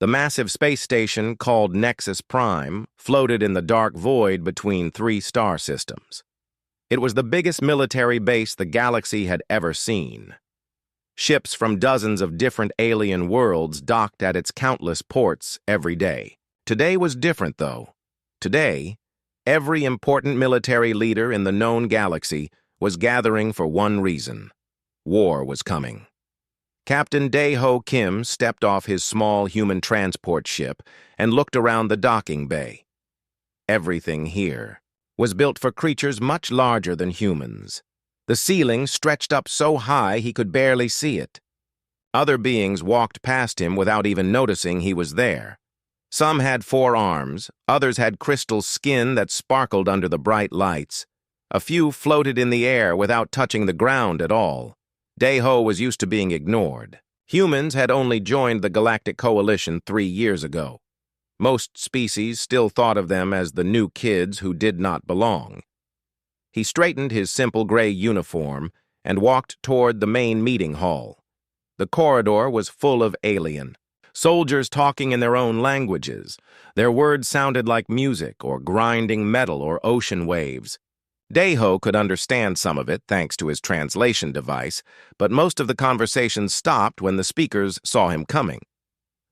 The massive space station called Nexus Prime floated in the dark void between three star systems. It was the biggest military base the galaxy had ever seen. Ships from dozens of different alien worlds docked at its countless ports every day. Today was different, though. Today, every important military leader in the known galaxy was gathering for one reason. War was coming. Captain Dae-Ho Kim stepped off his small human transport ship and looked around the docking bay. Everything here was built for creatures much larger than humans. The ceiling stretched up so high he could barely see it. Other beings walked past him without even noticing he was there. Some had 4 arms, others had crystal skin that sparkled under the bright lights. A few floated in the air without touching the ground at all. Dae-Ho was used to being ignored. Humans had only joined the Galactic Coalition 3 years ago. Most species still thought of them as the new kids who did not belong. He straightened his simple gray uniform and walked toward the main meeting hall. The corridor was full of alien, soldiers talking in their own languages. Their words sounded like music or grinding metal or ocean waves. Dae-Ho could understand some of it thanks to his translation device, but most of the conversation stopped when the speakers saw him coming.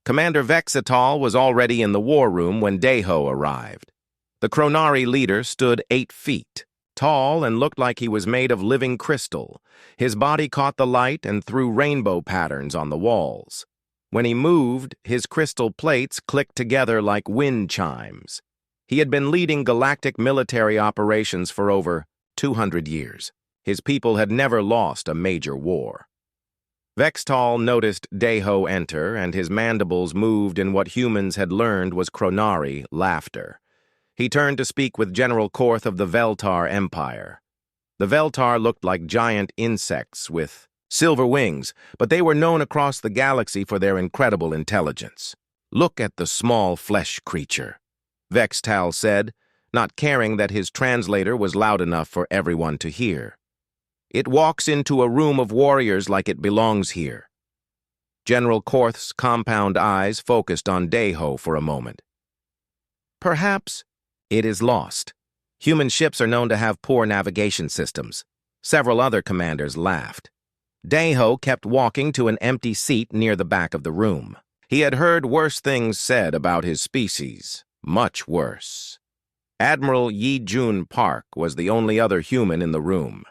Commander Vexatal was already in the war room when Dae-Ho arrived. The Chronari leader stood 8 feet, tall and looked like he was made of living crystal. His body caught the light and threw rainbow patterns on the walls. When he moved, his crystal plates clicked together like wind chimes. He had been leading galactic military operations for over 200 years. His people had never lost a major war. Vextal noticed Dae-Ho enter, and his mandibles moved in what humans had learned was Chronari laughter. He turned to speak with General Korth of the Veltar Empire. The Veltar looked like giant insects with silver wings, but they were known across the galaxy for their incredible intelligence. "Look at the small flesh creature," Vextal said, not caring that his translator was loud enough for everyone to hear. "It walks into a room of warriors like it belongs here." General Korth's compound eyes focused on Dae-Ho for a moment. "Perhaps it is lost. Human ships are known to have poor navigation systems." Several other commanders laughed. Dae-Ho kept walking to an empty seat near the back of the room. He had heard worse things said about his species. Much worse. Admiral Yi-Jun Park was the only other human in the room.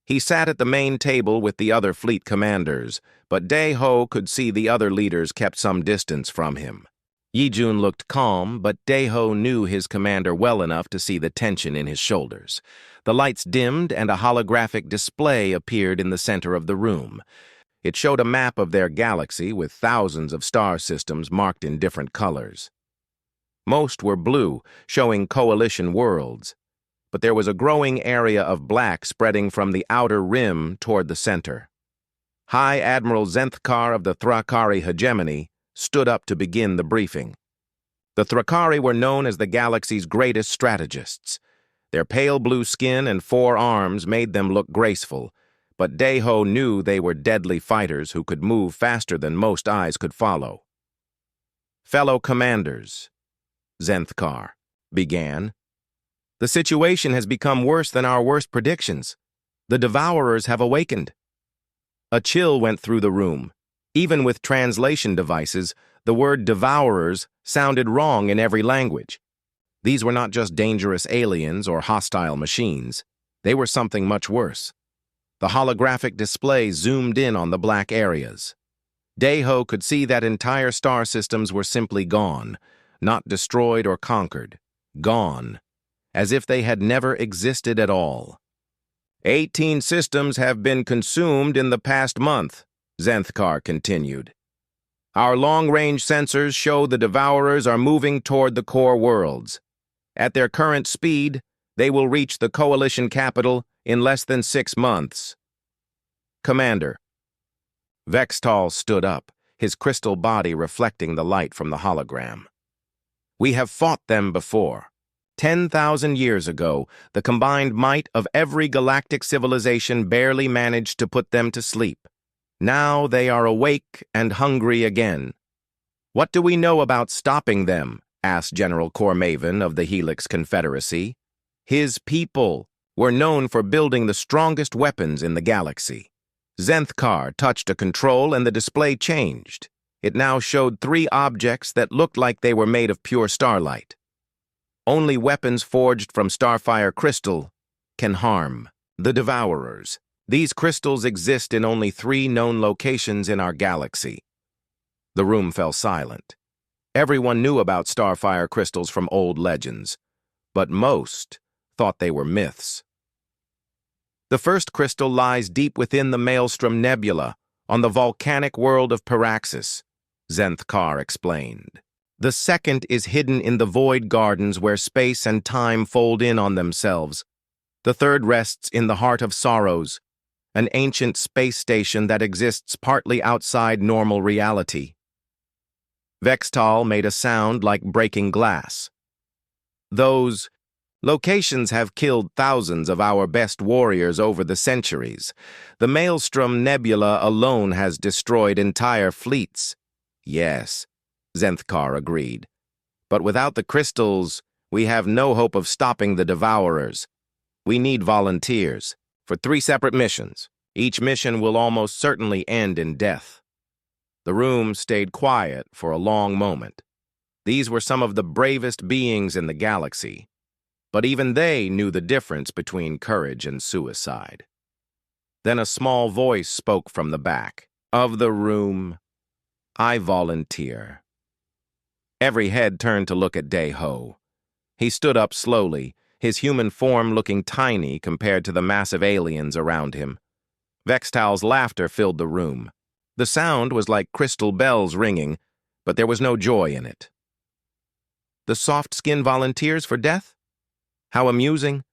He sat at the main table with the other fleet commanders, but Dae-Ho could see the other leaders kept some distance from him. Yi-Jun looked calm, but Dae-Ho knew his commander well enough to see the tension in his shoulders. The lights dimmed and a holographic display appeared in the center of the room. It showed a map of their galaxy with thousands of star systems marked in different colors. Most were blue, showing coalition worlds, but there was a growing area of black spreading from the outer rim toward the center. High Admiral Zenthkar of the Thrakari hegemony stood up to begin the briefing. The Thrakari were known as the galaxy's greatest strategists. Their pale blue skin and 4 arms made them look graceful, but Dae-Ho knew they were deadly fighters who could move faster than most eyes could follow. "Fellow commanders," Zenthkar began, "the situation has become worse than our worst predictions. The Devourers have awakened." A chill went through the room. Even with translation devices, the word Devourers sounded wrong in every language. These were not just dangerous aliens or hostile machines. They were something much worse. The holographic display zoomed in on the black areas. Dae-Ho could see that entire star systems were simply gone, not destroyed or conquered. Gone, as if they had never existed at all. 18 systems have been consumed in the past month," Zenthkar continued. "Our long-range sensors show the Devourers are moving toward the core worlds. At their current speed, they will reach the Coalition capital in less than 6 months. Commander." Vextal stood up, his crystal body reflecting the light from the hologram. "We have fought them before. 10,000 years ago, the combined might of every galactic civilization barely managed to put them to sleep. Now they are awake and hungry again." "What do we know about stopping them?" asked General Cormaven of the Helix Confederacy. "His people were known for building the strongest weapons in the galaxy." Zenthkar touched a control and the display changed. It now showed 3 objects that looked like they were made of pure starlight. "Only weapons forged from Starfire crystal can harm the Devourers. These crystals exist in only 3 known locations in our galaxy." The room fell silent. Everyone knew about Starfire crystals from old legends, but most thought they were myths. "The first crystal lies deep within the Maelstrom Nebula, on the volcanic world of Piraxis," Zenthkar explained. "The second is hidden in the Void Gardens where space and time fold in on themselves. The third rests in the Heart of Sorrows, an ancient space station that exists partly outside normal reality." Vextal made a sound like breaking glass. "Those locations have killed thousands of our best warriors over the centuries. The Maelstrom Nebula alone has destroyed entire fleets." "Yes," Zenthkar agreed. "But without the crystals, we have no hope of stopping the Devourers. We need volunteers for 3 separate missions. Each mission will almost certainly end in death." The room stayed quiet for a long moment. These were some of the bravest beings in the galaxy, but even they knew the difference between courage and suicide. Then a small voice spoke from the back of the room. "I volunteer." Every head turned to look at Dae-ho. He stood up slowly, his human form looking tiny compared to the massive aliens around him. Vextal's laughter filled the room. The sound was like crystal bells ringing, but there was no joy in it. "The soft skin volunteers for death? How amusing.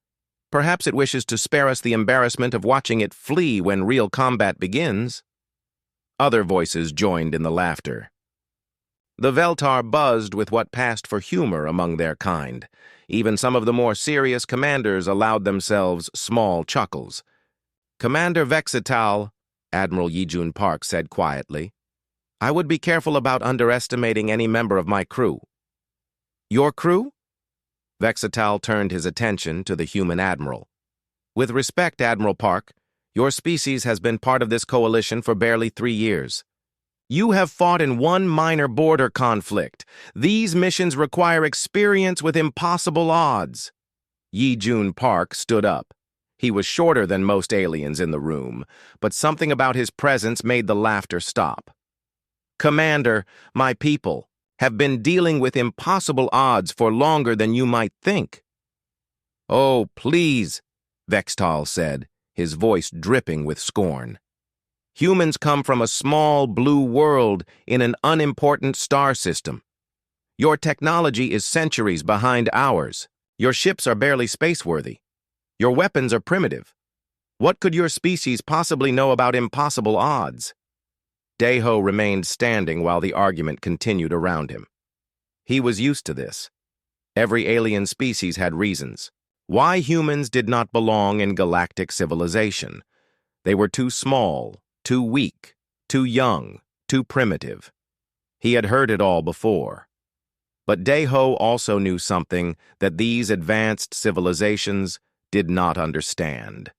Perhaps it wishes to spare us the embarrassment of watching it flee when real combat begins." Other voices joined in the laughter. The Veltar buzzed with what passed for humor among their kind. Even some of the more serious commanders allowed themselves small chuckles. "Commander Vexital," Admiral Yijun Park said quietly, "I would be careful about underestimating any member of my crew." "Your crew?" Vexital turned his attention to the human admiral. "With respect, Admiral Park, your species has been part of this coalition for barely 3 years. You have fought in one minor border conflict. These missions require experience with impossible odds." Yijun Park stood up. He was shorter than most aliens in the room, but something about his presence made the laughter stop. "Commander, my people have been dealing with impossible odds for longer than you might think." "Oh, please," Vextal said, his voice dripping with scorn. "Humans come from a small blue world in an unimportant star system. Your technology is centuries behind ours. Your ships are barely spaceworthy. Your weapons are primitive. What could your species possibly know about impossible odds?" Dae-ho remained standing while the argument continued around him. He was used to this. Every alien species had reasons why humans did not belong in galactic civilization. They were too small, too weak, too young, too primitive. He had heard it all before. But Dae-ho also knew something that these advanced civilizations did not understand.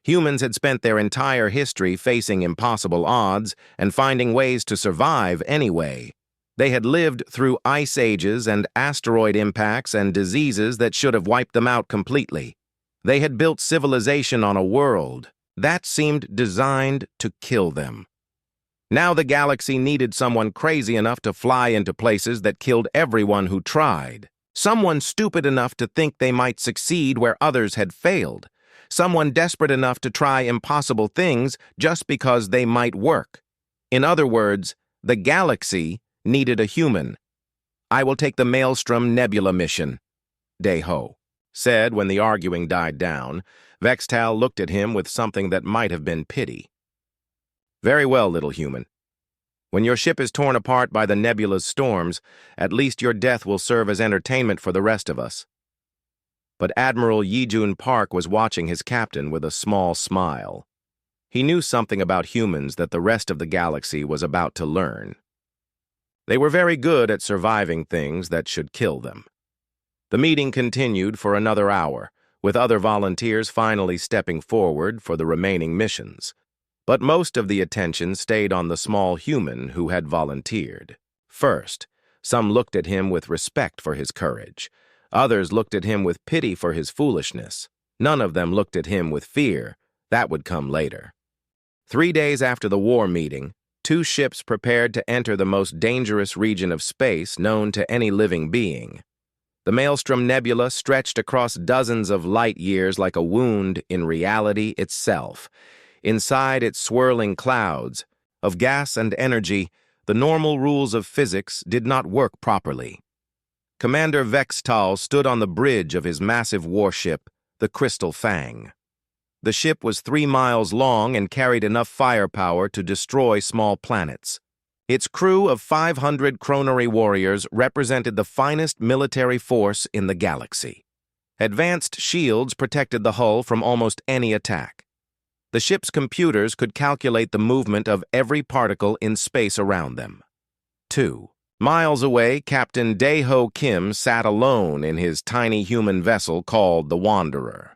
Humans had spent their entire history facing impossible odds and finding ways to survive anyway. They had lived through ice ages and asteroid impacts and diseases that should have wiped them out completely. They had built civilization on a world that seemed designed to kill them. Now the galaxy needed someone crazy enough to fly into places that killed everyone who tried. Someone stupid enough to think they might succeed where others had failed. Someone desperate enough to try impossible things just because they might work. In other words, the galaxy needed a human. "I will take the Maelstrom Nebula mission," Dae-ho said when the arguing died down. Vextal looked at him with something that might have been pity. "Very well, little human. When your ship is torn apart by the nebula's storms, at least your death will serve as entertainment for the rest of us." But Admiral Yijun Park was watching his captain with a small smile. He knew something about humans that the rest of the galaxy was about to learn. They were very good at surviving things that should kill them. The meeting continued for another hour, with other volunteers finally stepping forward for the remaining missions. But most of the attention stayed on the small human who had volunteered. First, some looked at him with respect for his courage. Others looked at him with pity for his foolishness. None of them looked at him with fear. That would come later. 3 days after the war meeting, 2 ships prepared to enter the most dangerous region of space known to any living being. The Maelstrom Nebula stretched across dozens of light years like a wound in reality itself. Inside its swirling clouds of gas and energy, the normal rules of physics did not work properly. Commander Vextal stood on the bridge of his massive warship, the Crystal Fang. The ship was 3 miles long and carried enough firepower to destroy small planets. Its crew of 500 Chronary warriors represented the finest military force in the galaxy. Advanced shields protected the hull from almost any attack. The ship's computers could calculate the movement of every particle in space around them. 2 miles away, Captain Dae-ho Kim sat alone in his tiny human vessel called the Wanderer.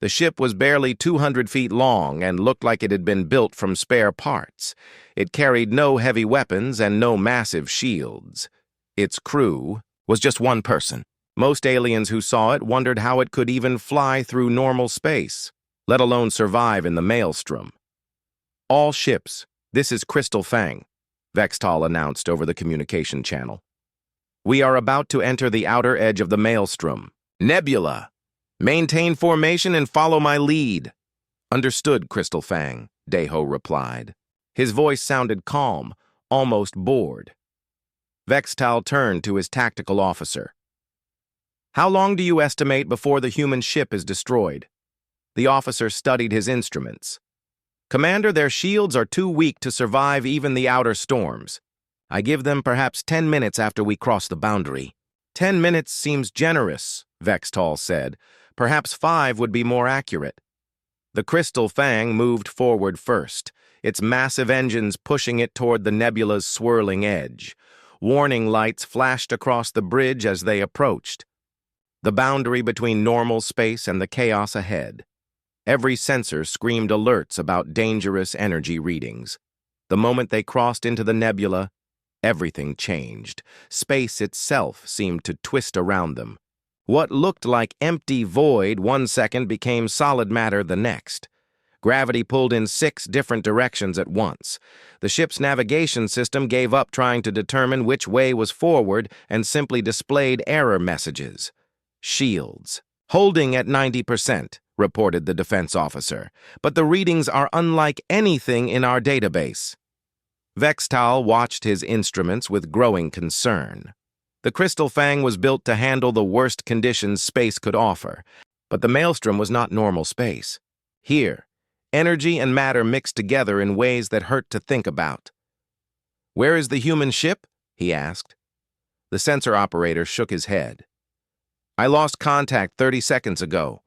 The ship was barely 200 feet long and looked like it had been built from spare parts. It carried no heavy weapons and no massive shields. Its crew was just one person. Most aliens who saw it wondered how it could even fly through normal space, let alone survive in the Maelstrom. "All ships, this is Crystal Fang," Vextal announced over the communication channel. "We are about to enter the outer edge of the Maelstrom. Nebula! Maintain formation and follow my lead." "Understood, Crystal Fang," Dae-ho replied. His voice sounded calm, almost bored. Vextal turned to his tactical officer. "How long do you estimate before the human ship is destroyed?" The officer studied his instruments. "Commander, their shields are too weak to survive even the outer storms. I give them perhaps 10 minutes after we cross the boundary." 10 minutes seems generous," Vextal said. "Perhaps 5 would be more accurate." The Crystal Fang moved forward first, its massive engines pushing it toward the nebula's swirling edge. Warning lights flashed across the bridge as they approached. The boundary between normal space and the chaos ahead. Every sensor screamed alerts about dangerous energy readings. The moment they crossed into the nebula, everything changed. Space itself seemed to twist around them. What looked like empty void 1 second became solid matter the next. Gravity pulled in 6 different directions at once. The ship's navigation system gave up trying to determine which way was forward and simply displayed error messages. "Shields. Holding at 90%, reported the defense officer, "but the readings are unlike anything in our database." Vextal watched his instruments with growing concern. The Crystal Fang was built to handle the worst conditions space could offer, but the Maelstrom was not normal space. Here, energy and matter mixed together in ways that hurt to think about. "Where is the human ship?" he asked. The sensor operator shook his head. "I lost contact 30 seconds ago.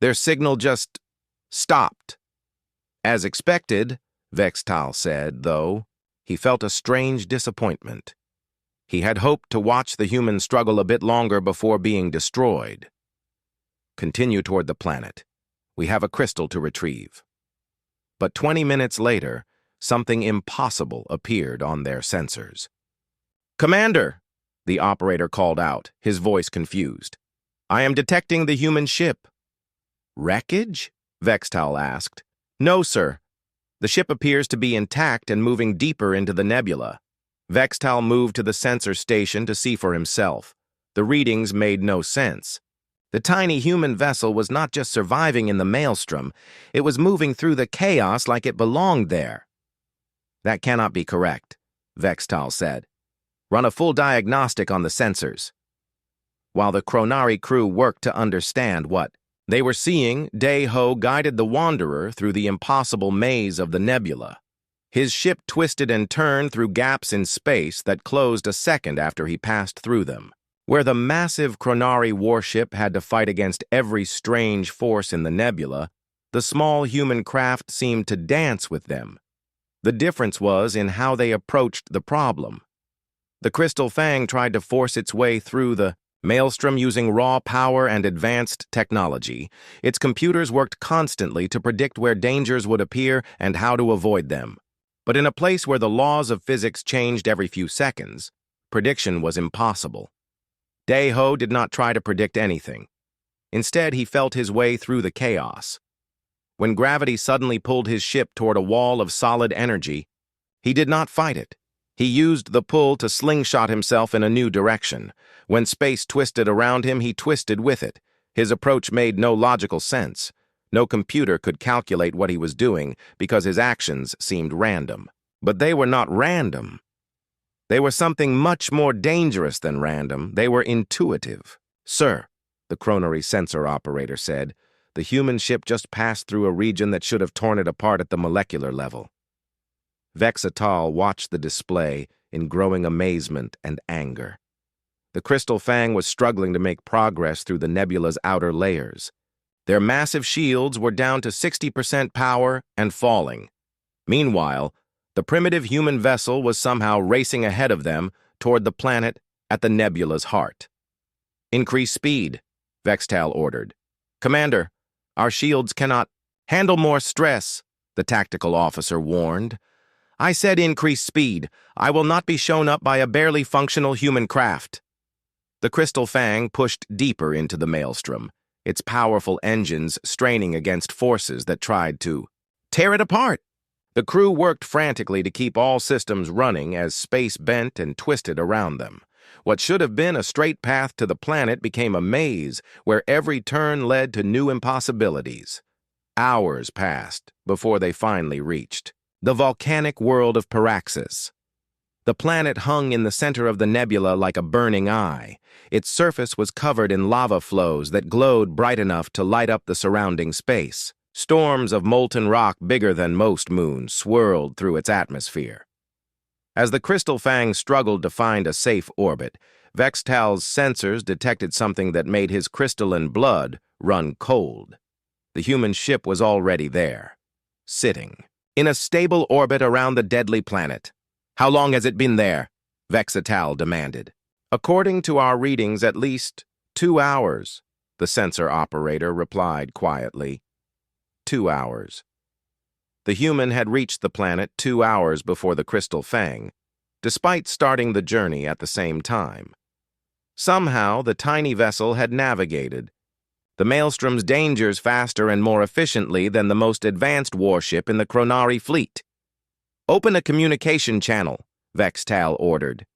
Their signal just stopped." "As expected," Vextal said, though he felt a strange disappointment. He had hoped to watch the human struggle a bit longer before being destroyed. "Continue toward the planet. We have a crystal to retrieve." But 20 minutes later, something impossible appeared on their sensors. "Commander," the operator called out, his voice confused. "I am detecting the human ship." "Wreckage?" Vextal asked. "No, sir. The ship appears to be intact and moving deeper into the nebula." Vextal moved to the sensor station to see for himself. The readings made no sense. The tiny human vessel was not just surviving in the Maelstrom, it was moving through the chaos like it belonged there. "That cannot be correct," Vextal said. "Run a full diagnostic on the sensors." While the Chronari crew worked to understand what they were seeing, Dae-ho guided the Wanderer through the impossible maze of the nebula. His ship twisted and turned through gaps in space that closed a second after he passed through them. Where the massive Chronari warship had to fight against every strange force in the nebula, the small human craft seemed to dance with them. The difference was in how they approached the problem. The Crystal Fang tried to force its way through the maelstrom using raw power and advanced technology. Its computers worked constantly to predict where dangers would appear and how to avoid them. But in a place where the laws of physics changed every few seconds, prediction was impossible. Dae-ho did not try to predict anything. Instead, he felt his way through the chaos. When gravity suddenly pulled his ship toward a wall of solid energy, he did not fight it. He used the pull to slingshot himself in a new direction. When space twisted around him, he twisted with it. His approach made no logical sense. No computer could calculate what he was doing because his actions seemed random. But they were not random. They were something much more dangerous than random. They were intuitive. "Sir," the chronary sensor operator said, "the human ship just passed through a region that should have torn it apart at the molecular level." Vexatal watched the display in growing amazement and anger. The Crystal Fang was struggling to make progress through the nebula's outer layers. Their massive shields were down to 60% power and falling. Meanwhile, the primitive human vessel was somehow racing ahead of them toward the planet at the nebula's heart. "Increase speed," Vextal ordered. "Commander, our shields cannot handle more stress," the tactical officer warned. "I said increase speed. I will not be shown up by a barely functional human craft." The Crystal Fang pushed deeper into the maelstrom, its powerful engines straining against forces that tried to tear it apart. The crew worked frantically to keep all systems running as space bent and twisted around them. What should have been a straight path to the planet became a maze where every turn led to new impossibilities. Hours passed before they finally reached the volcanic world of Paraxis. The planet hung in the center of the nebula like a burning eye. Its surface was covered in lava flows that glowed bright enough to light up the surrounding space. Storms of molten rock bigger than most moons swirled through its atmosphere. As the Crystal Fang struggled to find a safe orbit, Vextal's sensors detected something that made his crystalline blood run cold. The human ship was already there, sitting in a stable orbit around the deadly planet. "How long has it been there?" Vexatal demanded. "According to our readings, at least 2 hours," the sensor operator replied quietly. 2 hours. The human had reached the planet 2 hours before the Crystal Fang, despite starting the journey at the same time. Somehow, the tiny vessel had navigated the maelstrom's dangers faster and more efficiently than the most advanced warship in the Chronari fleet. "Open a communication channel," Vextal ordered.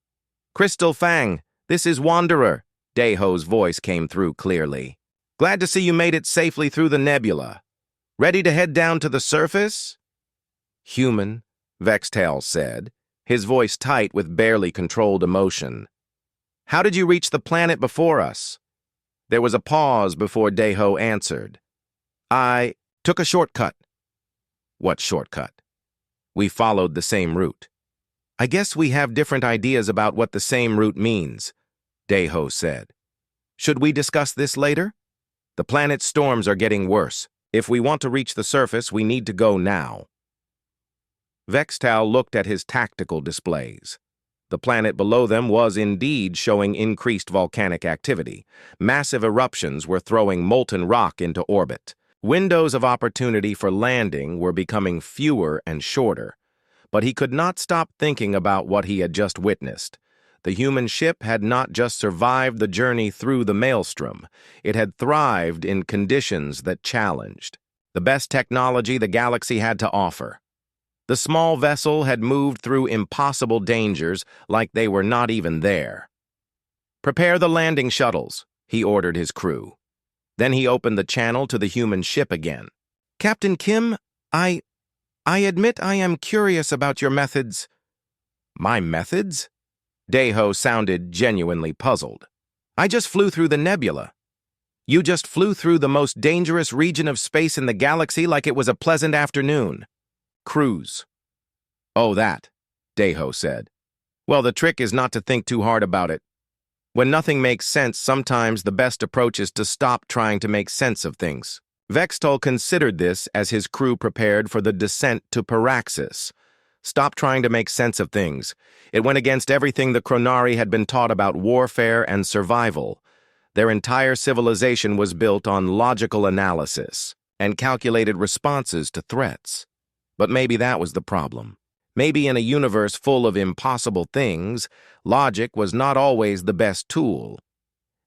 "Crystal Fang, this is Wanderer," Dae-ho's voice came through clearly. "Glad to see you made it safely through the nebula. Ready to head down to the surface?" "Human," Vextal said, his voice tight with barely controlled emotion. "How did you reach the planet before us?" There was a pause before Dae-ho answered. "I took a shortcut." "What shortcut?" "We followed the same route." "I guess we have different ideas about what the same route means," Dae-ho said. "Should we discuss this later? The planet's storms are getting worse. If we want to reach the surface, we need to go now." Vextal looked at his tactical displays. The planet below them was indeed showing increased volcanic activity. Massive eruptions were throwing molten rock into orbit. Windows of opportunity for landing were becoming fewer and shorter. But he could not stop thinking about what he had just witnessed. The human ship had not just survived the journey through the maelstrom. It had thrived in conditions that challenged the best technology the galaxy had to offer. The small vessel had moved through impossible dangers like they were not even there. "Prepare the landing shuttles," he ordered his crew. Then he opened the channel to the human ship again. "Captain Kim, I admit I am curious about your methods." "My methods?" Dae-ho sounded genuinely puzzled. "I just flew through the nebula." "You just flew through the most dangerous region of space in the galaxy like it was a pleasant afternoon." "Cruise." "Oh, that," Dae-ho said. "Well, the trick is not to think too hard about it. When nothing makes sense, sometimes the best approach is to stop trying to make sense of things." Vextal considered this as his crew prepared for the descent to Paraxis. Stop trying to make sense of things. It went against everything the Chronari had been taught about warfare and survival. Their entire civilization was built on logical analysis and calculated responses to threats. But maybe that was the problem. Maybe in a universe full of impossible things, logic was not always the best tool.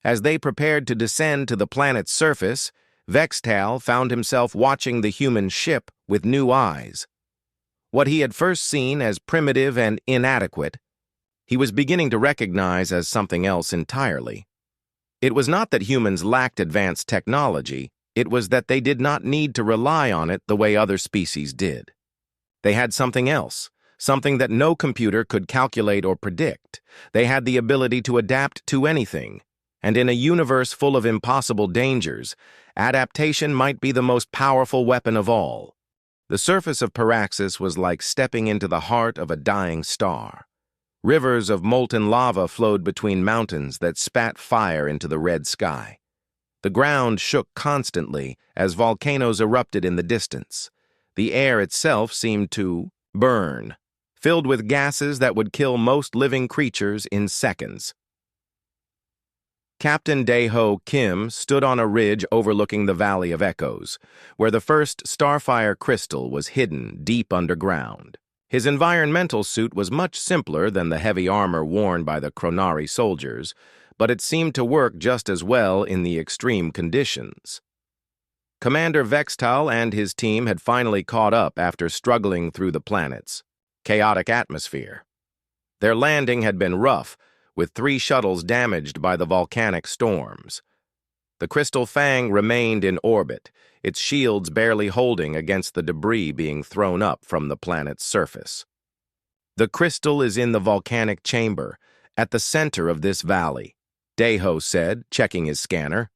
As they prepared to descend to the planet's surface, Vextal found himself watching the human ship with new eyes. What he had first seen as primitive and inadequate, he was beginning to recognize as something else entirely. It was not that humans lacked advanced technology, it was that they did not need to rely on it the way other species did. They had something else, something that no computer could calculate or predict. They had the ability to adapt to anything, and in a universe full of impossible dangers, adaptation might be the most powerful weapon of all. The surface of Paraxis was like stepping into the heart of a dying star. Rivers of molten lava flowed between mountains that spat fire into the red sky. The ground shook constantly as volcanoes erupted in the distance. The air itself seemed to burn, filled with gases that would kill most living creatures in seconds. Captain Dae-ho Kim stood on a ridge overlooking the Valley of Echoes, where the first Starfire crystal was hidden deep underground. His environmental suit was much simpler than the heavy armor worn by the Chronari soldiers, but it seemed to work just as well in the extreme conditions. Commander Vextal and his team had finally caught up after struggling through the planet's chaotic atmosphere. Their landing had been rough, with 3 shuttles damaged by the volcanic storms. The Crystal Fang remained in orbit, its shields barely holding against the debris being thrown up from the planet's surface. The crystal is in the volcanic chamber, at the center of this valley, Dae-ho said, checking his scanner.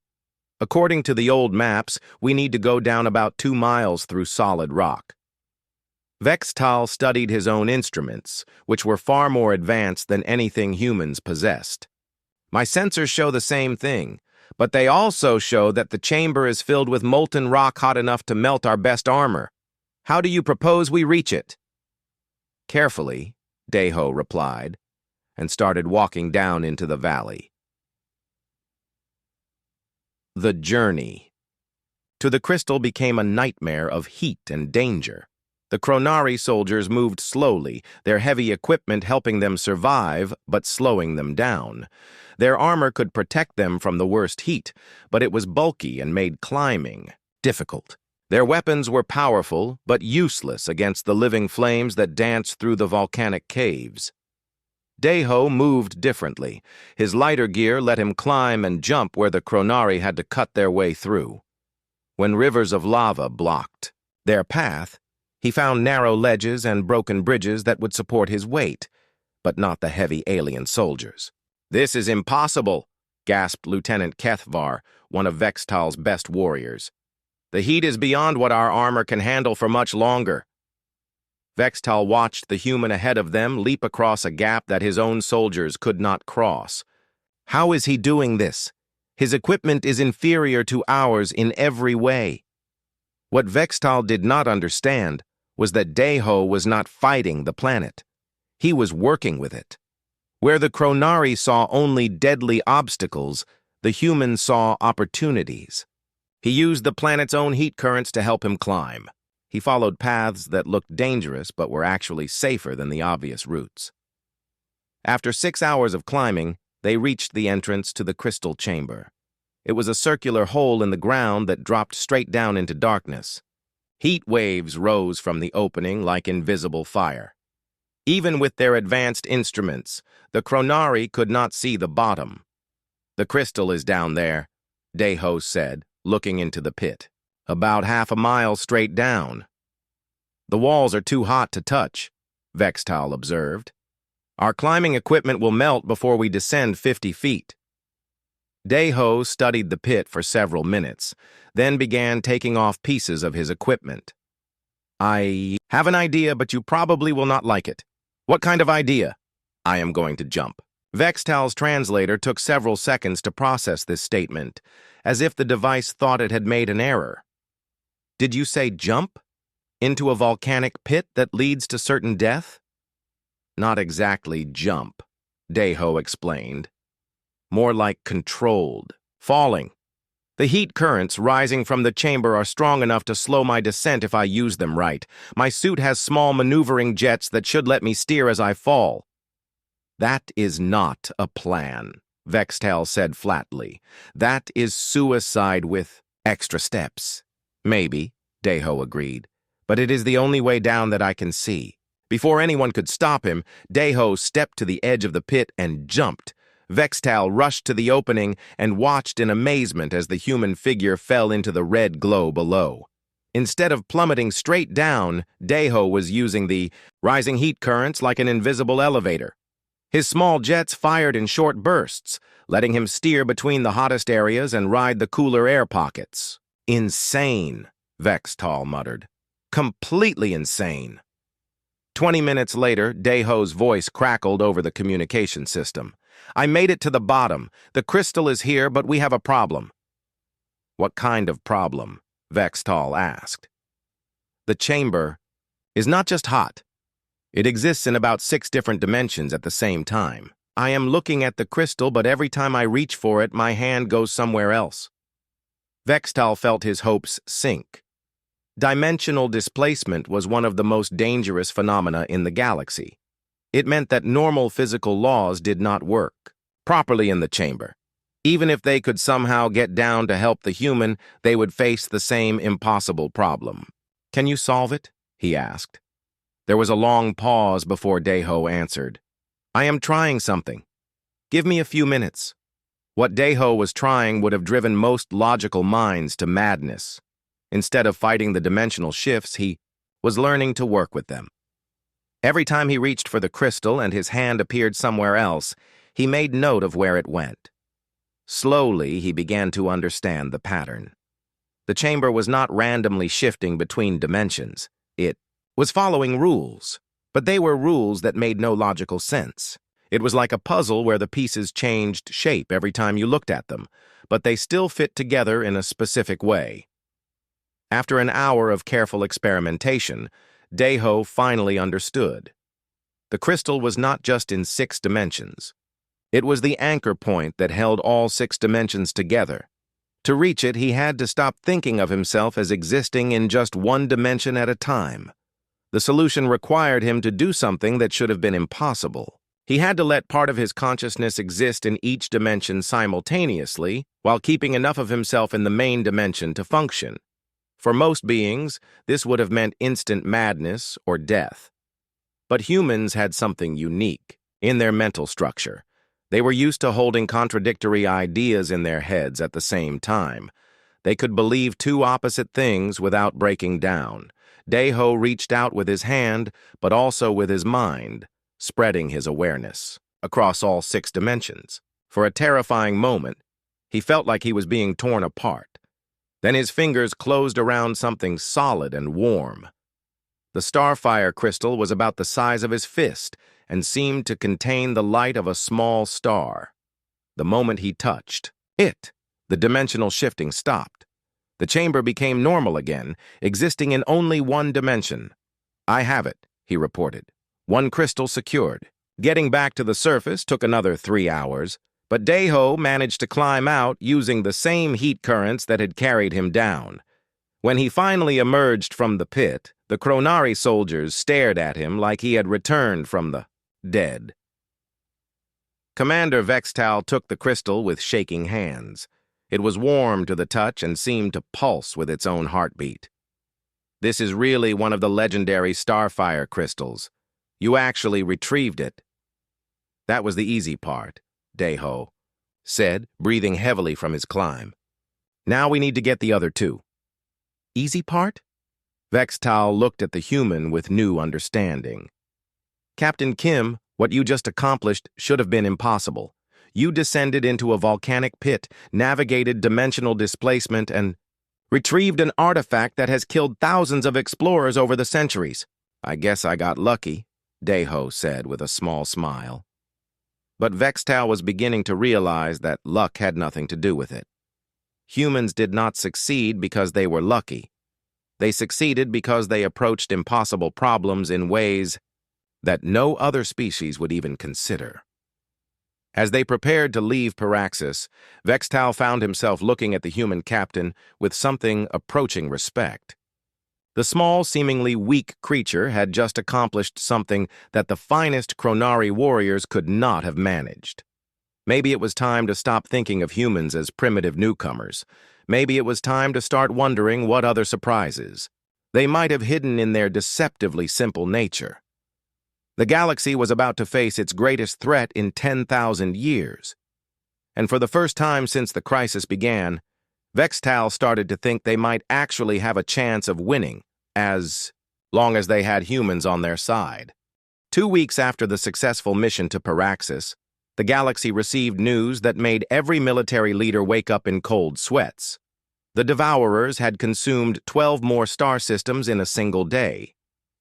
According to the old maps, we need to go down about 2 miles through solid rock. Vextal studied his own instruments, which were far more advanced than anything humans possessed. My sensors show the same thing, but they also show that the chamber is filled with molten rock hot enough to melt our best armor. How do you propose we reach it? Carefully, Dae-ho replied, and started walking down into the valley. The journey to the crystal became a nightmare of heat and danger. The Chronari soldiers moved slowly, their heavy equipment helping them survive but slowing them down. Their armor could protect them from the worst heat, but it was bulky and made climbing difficult. Their weapons were powerful but useless against the living flames that danced through the volcanic caves. Dae-ho moved differently. His lighter gear let him climb and jump where the Chronari had to cut their way through. When rivers of lava blocked their path, he found narrow ledges and broken bridges that would support his weight, but not the heavy alien soldiers. "This is impossible," gasped Lieutenant Kethvar, one of Vextal's best warriors. "The heat is beyond what our armor can handle for much longer." Vextal watched the human ahead of them leap across a gap that his own soldiers could not cross. How is he doing this? His equipment is inferior to ours in every way. What Vextal did not understand was that Dae-ho was not fighting the planet. He was working with it. Where the Chronari saw only deadly obstacles, the humans saw opportunities. He used the planet's own heat currents to help him climb. He followed paths that looked dangerous but were actually safer than the obvious routes. After 6 hours of climbing, they reached the entrance to the crystal chamber. It was a circular hole in the ground that dropped straight down into darkness. Heat waves rose from the opening like invisible fire. Even with their advanced instruments, the Chronari could not see the bottom. "The crystal is down there," Dae-ho said, looking into the pit. "About half a mile straight down." "The walls are too hot to touch," Vextal observed. "Our climbing equipment will melt before we descend 50 feet. Dae-ho studied the pit for several minutes, then began taking off pieces of his equipment. "I have an idea, but you probably will not like it." "What kind of idea?" "I am going to jump." Vextal's translator took several seconds to process this statement, as if the device thought it had made an error. "Did you say jump?" Into a volcanic pit that leads to certain death? Not exactly jump, Deho explained. More like controlled, falling. The heat currents rising from the chamber are strong enough to slow my descent if I use them right. My suit has small maneuvering jets that should let me steer as I fall. That is not a plan, Vextal said flatly. That is suicide with extra steps. Maybe, Deho agreed, but it is the only way down that I can see. Before anyone could stop him, Deho stepped to the edge of the pit and jumped. Vextal rushed to the opening and watched in amazement as the human figure fell into the red glow below. Instead of plummeting straight down, Deho was using the rising heat currents like an invisible elevator. His small jets fired in short bursts, letting him steer between the hottest areas and ride the cooler air pockets. Insane, Vextal muttered. Completely insane. 20 minutes later, Deho's voice crackled over the communication system. I made it to the bottom. The crystal is here, but we have a problem. What kind of problem? Vextal asked. The chamber is not just hot. It exists in about 6 different dimensions at the same time. I am looking at the crystal, but every time I reach for it, my hand goes somewhere else. Vextal felt his hopes sink. Dimensional displacement was one of the most dangerous phenomena in the galaxy. It meant that normal physical laws did not work properly in the chamber. Even if they could somehow get down to help the human, they would face the same impossible problem. Can you solve it? He asked. There was a long pause before Deho answered. I am trying something. Give me a few minutes. What Deho was trying would have driven most logical minds to madness. Instead of fighting the dimensional shifts, he was learning to work with them. Every time he reached for the crystal and his hand appeared somewhere else, he made note of where it went. Slowly, he began to understand the pattern. The chamber was not randomly shifting between dimensions. It was following rules, but they were rules that made no logical sense. It was like a puzzle where the pieces changed shape every time you looked at them, but they still fit together in a specific way. After an hour of careful experimentation, Deho finally understood. The crystal was not just in 6 dimensions. It was the anchor point that held all 6 dimensions together. To reach it, he had to stop thinking of himself as existing in just one dimension at a time. The solution required him to do something that should have been impossible. He had to let part of his consciousness exist in each dimension simultaneously, while keeping enough of himself in the main dimension to function. For most beings, this would have meant instant madness or death. But humans had something unique in their mental structure. They were used to holding contradictory ideas in their heads at the same time. They could believe 2 opposite things without breaking down. Deho reached out with his hand, but also with his mind, spreading his awareness across all 6 dimensions. For a terrifying moment, he felt like he was being torn apart. Then his fingers closed around something solid and warm. The starfire crystal was about the size of his fist and seemed to contain the light of a small star. The moment he touched it, the dimensional shifting stopped. The chamber became normal again, existing in only one dimension. I have it, he reported. 1 crystal secured. Getting back to the surface took another 3 hours. But Deho managed to climb out using the same heat currents that had carried him down. When he finally emerged from the pit, the Chronari soldiers stared at him like he had returned from the dead. Commander Vextal took the crystal with shaking hands. It was warm to the touch and seemed to pulse with its own heartbeat. This is really one of the legendary starfire crystals. You actually retrieved it. That was the easy part, Deho said, breathing heavily from his climb. Now we need to get the other 2. Easy part? Vextal looked at the human with new understanding. Captain Kim, what you just accomplished should have been impossible. You descended into a volcanic pit, navigated dimensional displacement, and retrieved an artifact that has killed thousands of explorers over the centuries. I guess I got lucky, Deho said with a small smile. But Vextal was beginning to realize that luck had nothing to do with it. Humans did not succeed because they were lucky. They succeeded because they approached impossible problems in ways that no other species would even consider. As they prepared to leave Paraxis, Vextal found himself looking at the human captain with something approaching respect. The small, seemingly weak creature had just accomplished something that the finest Chronari warriors could not have managed. Maybe it was time to stop thinking of humans as primitive newcomers. Maybe it was time to start wondering what other surprises they might have hidden in their deceptively simple nature. The galaxy was about to face its greatest threat in 10,000 years. And for the first time since the crisis began, Vextal started to think they might actually have a chance of winning, as long as they had humans on their side. 2 weeks after the successful mission to Paraxis, the galaxy received news that made every military leader wake up in cold sweats. The Devourers had consumed 12 more star systems in a single day.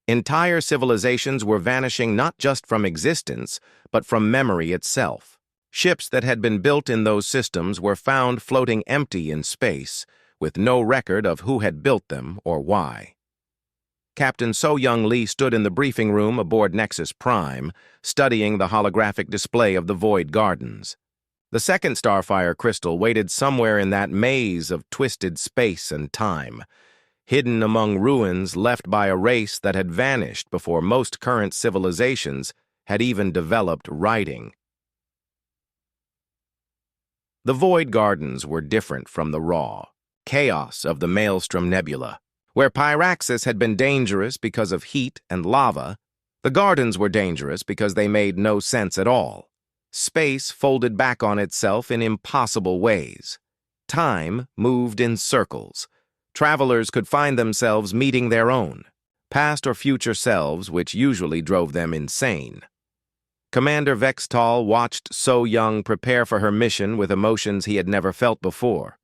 Entire civilizations were vanishing not just from existence, but from memory itself. Ships that had been built in those systems were found floating empty in space, with no record of who had built them or why. Captain So-Young Lee stood in the briefing room aboard Nexus Prime, studying the holographic display of the Void Gardens. The second Starfire crystal waited somewhere in that maze of twisted space and time, hidden among ruins left by a race that had vanished before most current civilizations had even developed writing. The Void Gardens were different from the raw chaos of the Maelstrom Nebula. Where Pyraxis had been dangerous because of heat and lava, the gardens were dangerous because they made no sense at all. Space folded back on itself in impossible ways. Time moved in circles. Travelers could find themselves meeting their own, past or future selves, which usually drove them insane. Commander Vextal watched So-Young prepare for her mission with emotions he had never felt before.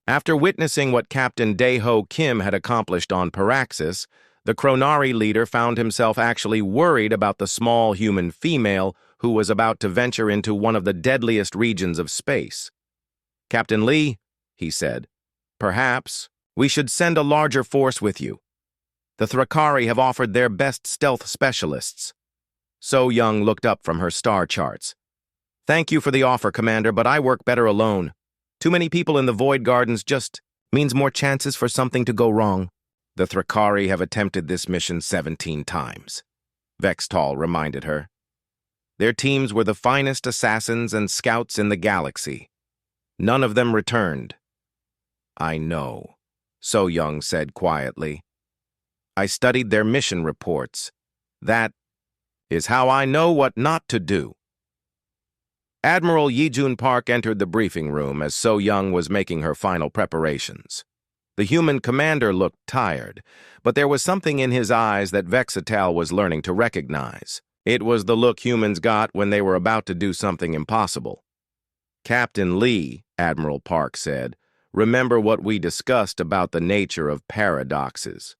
After witnessing what Captain Daeho Kim had accomplished on Paraxis, the Chronari leader found himself actually worried about the small human female who was about to venture into one of the deadliest regions of space. "Captain Lee," he said, "perhaps we should send a larger force with you. The Thrakari have offered their best stealth specialists." So-Young looked up from her star charts. "Thank you for the offer, Commander, but I work better alone. Too many people in the Void Gardens just means more chances for something to go wrong." "The Thrakari have attempted this mission 17 times, Vextal reminded her. "Their teams were the finest assassins and scouts in the galaxy. None of them returned." "I know," So-Young said quietly. "I studied their mission reports. That is how I know what not to do." Admiral Yijun Park entered the briefing room as So-Young was making her final preparations. The human commander looked tired, but there was something in his eyes that Vextal was learning to recognize. It was the look humans got when they were about to do something impossible. "Captain Lee," Admiral Park said, "remember what we discussed about the nature of paradoxes.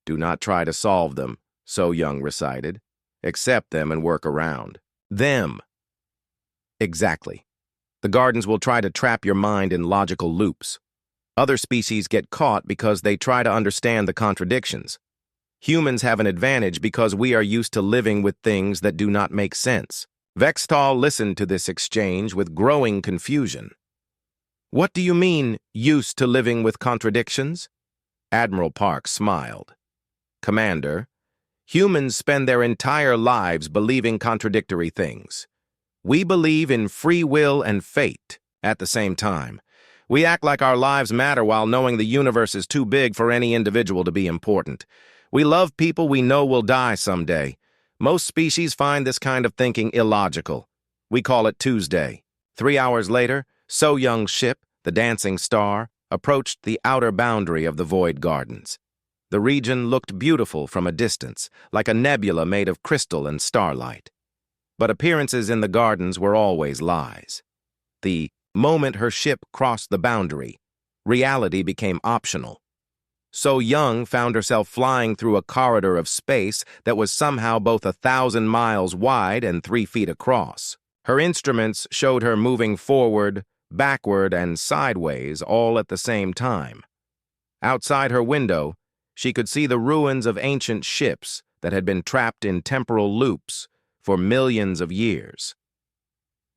Do not try to solve them," So-Young recited. "Accept them and work around them." "Exactly. The gardens will try to trap your mind in logical loops. Other species get caught because they try to understand the contradictions. Humans have an advantage because we are used to living with things that do not make sense." Vextal listened to this exchange with growing confusion. "What do you mean, used to living with contradictions?" Admiral Park smiled. "Commander, humans spend their entire lives believing contradictory things. We believe in free will and fate at the same time. We act like our lives matter while knowing the universe is too big for any individual to be important. We love people we know will die someday. Most species find this kind of thinking illogical. We call it Tuesday." 3 hours later, So-Young's ship, the Dancing Star, approached the outer boundary of the Void Gardens. The region looked beautiful from a distance, like a nebula made of crystal and starlight. But appearances in the gardens were always lies. The moment her ship crossed the boundary, reality became optional. So-Young found herself flying through a corridor of space that was somehow both 1,000 miles wide and 3 feet across. Her instruments showed her moving forward, backward, and sideways all at the same time. Outside her window, she could see the ruins of ancient ships that had been trapped in temporal loops for millions of years.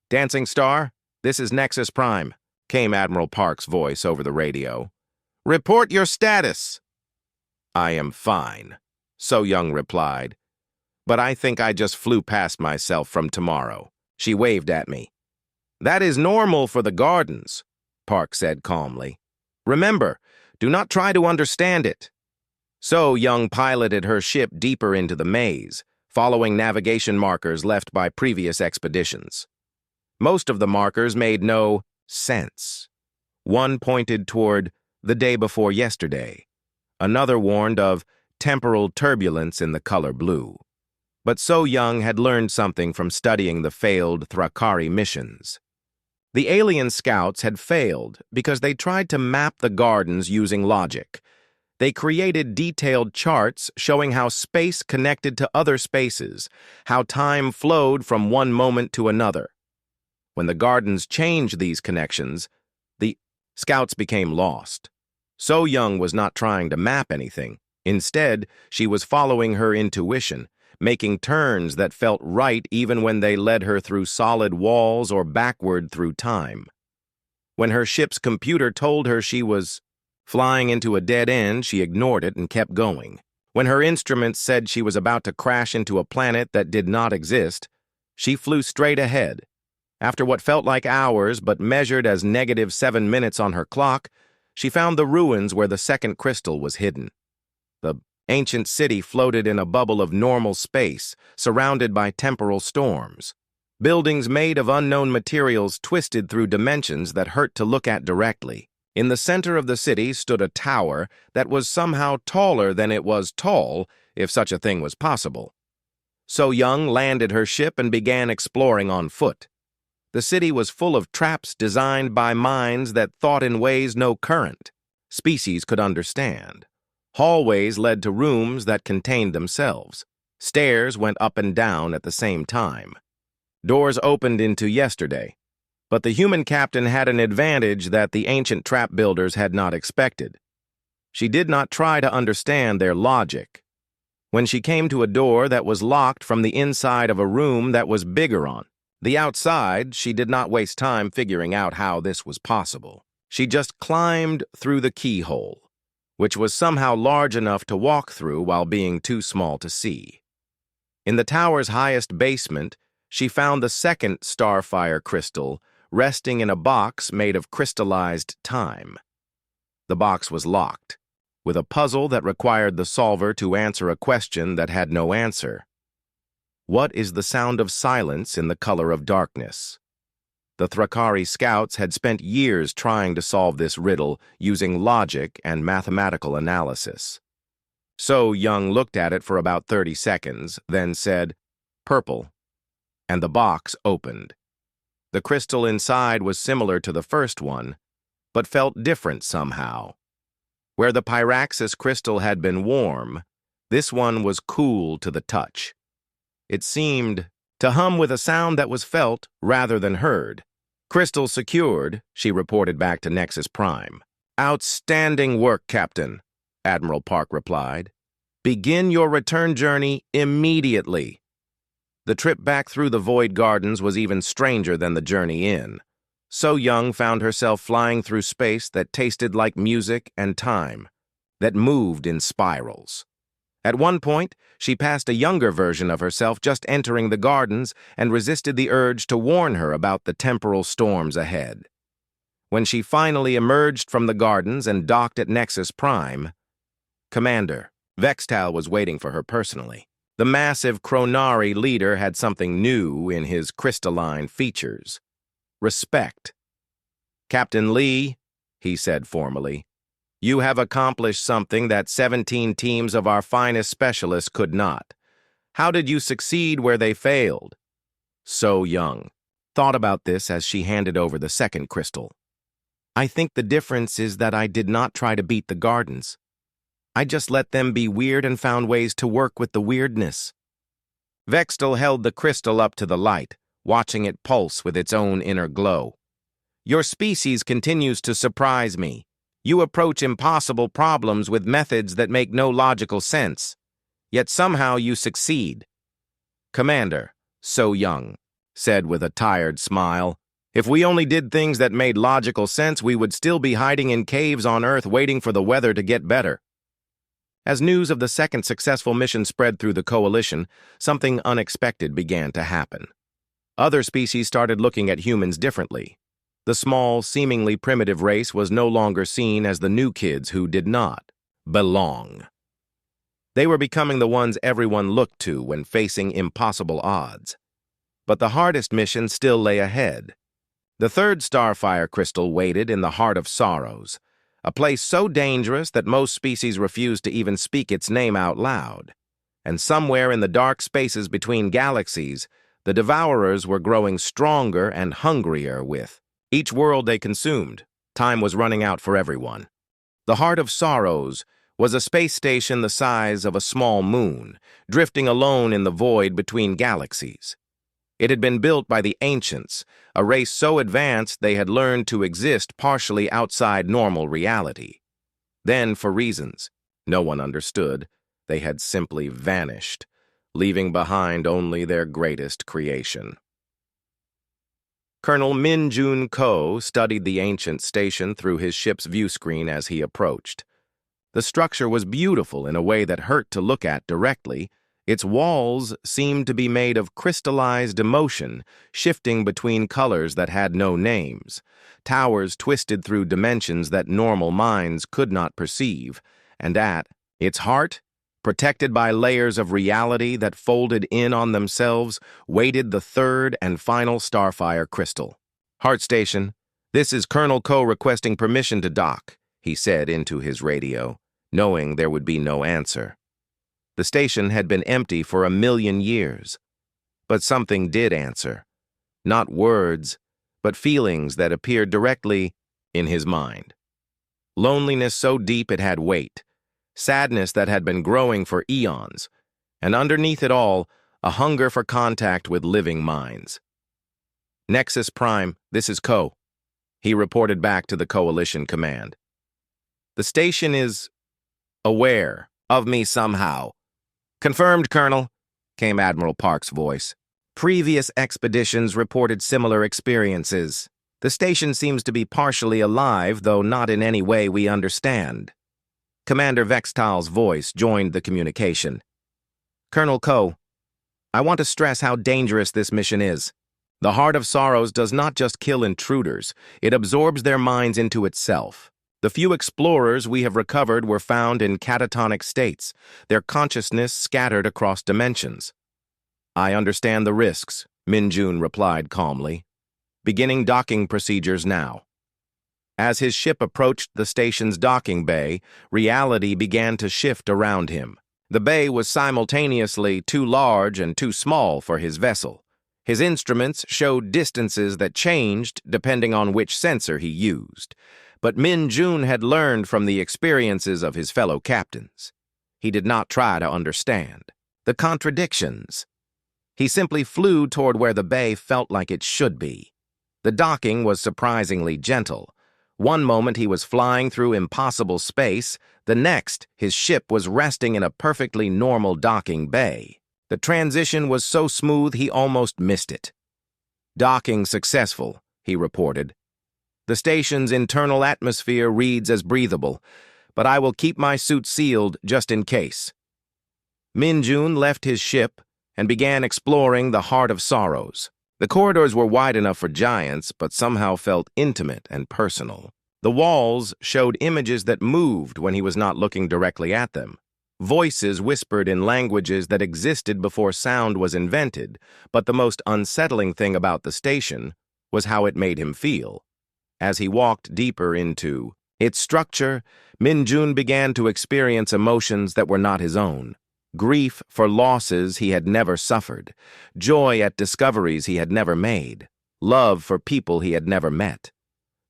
"Dancing Star, this is Nexus Prime," came Admiral Park's voice over the radio. "Report your status." "I am fine," So Young replied. "But I think I just flew past myself from tomorrow." She waved at me. "That is normal for the Gardens," Park said calmly. "Remember, do not try to understand it." So Young piloted her ship deeper into the maze, following navigation markers left by previous expeditions. Most of the markers made no sense. One pointed toward the day before yesterday. Another warned of temporal turbulence in the color blue. But So Young had learned something from studying the failed Thrakari missions. The alien scouts had failed because they tried to map the Gardens using logic. They created detailed charts showing how space connected to other spaces, how time flowed from one moment to another. When the Gardens changed these connections, the scouts became lost. So Young was not trying to map anything. Instead, she was following her intuition, making turns that felt right even when they led her through solid walls or backward through time. When her ship's computer told her she was flying into a dead end, she ignored it and kept going. When her instruments said she was about to crash into a planet that did not exist, she flew straight ahead. After what felt like hours but measured as -7 minutes on her clock, she found the ruins where the second crystal was hidden. The ancient city floated in a bubble of normal space, surrounded by temporal storms. Buildings made of unknown materials twisted through dimensions that hurt to look at directly. In the center of the city stood a tower that was somehow taller than it was tall, if such a thing was possible. So Young landed her ship and began exploring on foot. The city was full of traps designed by minds that thought in ways no current species could understand. Hallways led to rooms that contained themselves. Stairs went up and down at the same time. Doors opened into yesterday, but the human captain had an advantage that the ancient trap builders had not expected. She did not try to understand their logic. When she came to a door that was locked from the inside of a room that was bigger on the outside, she did not waste time figuring out how this was possible. She just climbed through the keyhole, which was somehow large enough to walk through while being too small to see. In the tower's highest basement, she found the second Starfire crystal resting in a box made of crystallized time. The box was locked, with a puzzle that required the solver to answer a question that had no answer. What is the sound of silence in the color of darkness? The Thrakari scouts had spent years trying to solve this riddle using logic and mathematical analysis. So Young looked at it for about 30 seconds, then said, "Purple," and the box opened. The crystal inside was similar to the first one, but felt different somehow. Where the Pyraxis crystal had been warm, this one was cool to the touch. It seemed to hum with a sound that was felt rather than heard. "Crystal secured," she reported back to Nexus Prime. "Outstanding work, Captain," Admiral Park replied. "Begin your return journey immediately." The trip back through the Void Gardens was even stranger than the journey in. So Young found herself flying through space that tasted like music and time, that moved in spirals. At one point, she passed a younger version of herself just entering the Gardens and resisted the urge to warn her about the temporal storms ahead. When she finally emerged from the Gardens and docked at Nexus Prime, Commander Vextal was waiting for her personally. The massive Kronari leader had something new in his crystalline features. Respect. "Captain Lee," he said formally, "you have accomplished something that 17 teams of our finest specialists could not. How did you succeed where they failed?" So Young thought about this as she handed over the second crystal. "I think the difference is that I did not try to beat the Gardens. I just let them be weird and found ways to work with the weirdness." Vextal held the crystal up to the light, watching it pulse with its own inner glow. "Your species continues to surprise me. You approach impossible problems with methods that make no logical sense, yet somehow you succeed. Commander, so young, said with a tired smile, if we only did things that made logical sense, we would still be hiding in caves on Earth waiting for the weather to get better. As news of the second successful mission spread through the coalition, something unexpected began to happen. Other species started looking at humans differently. The small, seemingly primitive race was no longer seen as the new kids who did not belong. They were becoming the ones everyone looked to when facing impossible odds. But the hardest mission still lay ahead. The third Starfire crystal waited in the heart of Sorrows, a place so dangerous that most species refused to even speak its name out loud. And somewhere in the dark spaces between galaxies, the Devourers were growing stronger and hungrier with each world they consumed. Time was running out for everyone. The Heart of Sorrows was a space station the size of a small moon, drifting alone in the void between galaxies. It had been built by the Ancients, a race so advanced they had learned to exist partially outside normal reality. Then, for reasons no one understood, they had simply vanished, leaving behind only their greatest creation. Colonel Min-Jun Ko studied the ancient station through his ship's view screen as he approached. The structure was beautiful in a way that hurt to look at directly. Its walls seemed to be made of crystallized emotion, shifting between colors that had no names. Towers twisted through dimensions that normal minds could not perceive, and at its heart, protected by layers of reality that folded in on themselves, waited the third and final Starfire crystal. Heart Station, this is Colonel Ko requesting permission to dock, he said into his radio, knowing there would be no answer. The station had been empty for 1,000,000 years. But something did answer. Not words, but feelings that appeared directly in his mind. Loneliness so deep it had weight, sadness that had been growing for eons, and underneath it all, a hunger for contact with living minds. Nexus Prime, this is Ko, he reported back to the Coalition Command. The station is aware of me somehow. Confirmed, Colonel, came Admiral Park's voice. Previous expeditions reported similar experiences. The station seems to be partially alive, though not in any way we understand. Commander Vextal's voice joined the communication. Colonel Ko, I want to stress how dangerous this mission is. The Heart of Sorrows does not just kill intruders, it absorbs their minds into itself. The few explorers we have recovered were found in catatonic states, their consciousness scattered across dimensions. I understand the risks, Min-Jun replied calmly. Beginning docking procedures now. As his ship approached the station's docking bay, reality began to shift around him. The bay was simultaneously too large and too small for his vessel. His instruments showed distances that changed depending on which sensor he used. But Min-Jun had learned from the experiences of his fellow captains. He did not try to understand the contradictions. He simply flew toward where the bay felt like it should be. The docking was surprisingly gentle. One moment he was flying through impossible space, the next his ship was resting in a perfectly normal docking bay. The transition was so smooth he almost missed it. Docking successful, he reported. The station's internal atmosphere reads as breathable, but I will keep my suit sealed just in case. Min-Jun left his ship and began exploring the Heart of Sorrows. The corridors were wide enough for giants, but somehow felt intimate and personal. The walls showed images that moved when he was not looking directly at them. Voices whispered in languages that existed before sound was invented, but the most unsettling thing about the station was how it made him feel. As he walked deeper into its structure, Min-Jun began to experience emotions that were not his own. Grief for losses he had never suffered, joy at discoveries he had never made, love for people he had never met.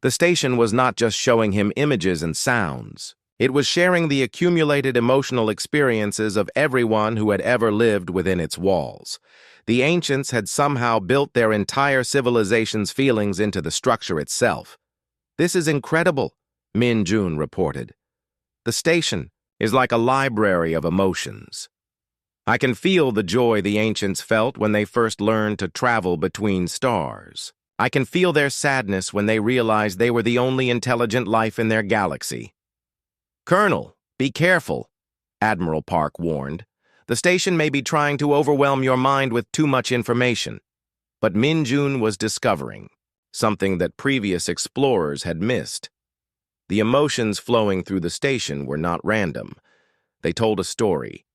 The station was not just showing him images and sounds. It was sharing the accumulated emotional experiences of everyone who had ever lived within its walls. The ancients had somehow built their entire civilization's feelings into the structure itself. This is incredible, Min Jun reported. The station is like a library of emotions. I can feel the joy the ancients felt when they first learned to travel between stars. I can feel their sadness when they realized they were the only intelligent life in their galaxy. Colonel, be careful, Admiral Park warned. The station may be trying to overwhelm your mind with too much information. But Min Jun was discovering something that previous explorers had missed. The emotions flowing through the station were not random. They told a story.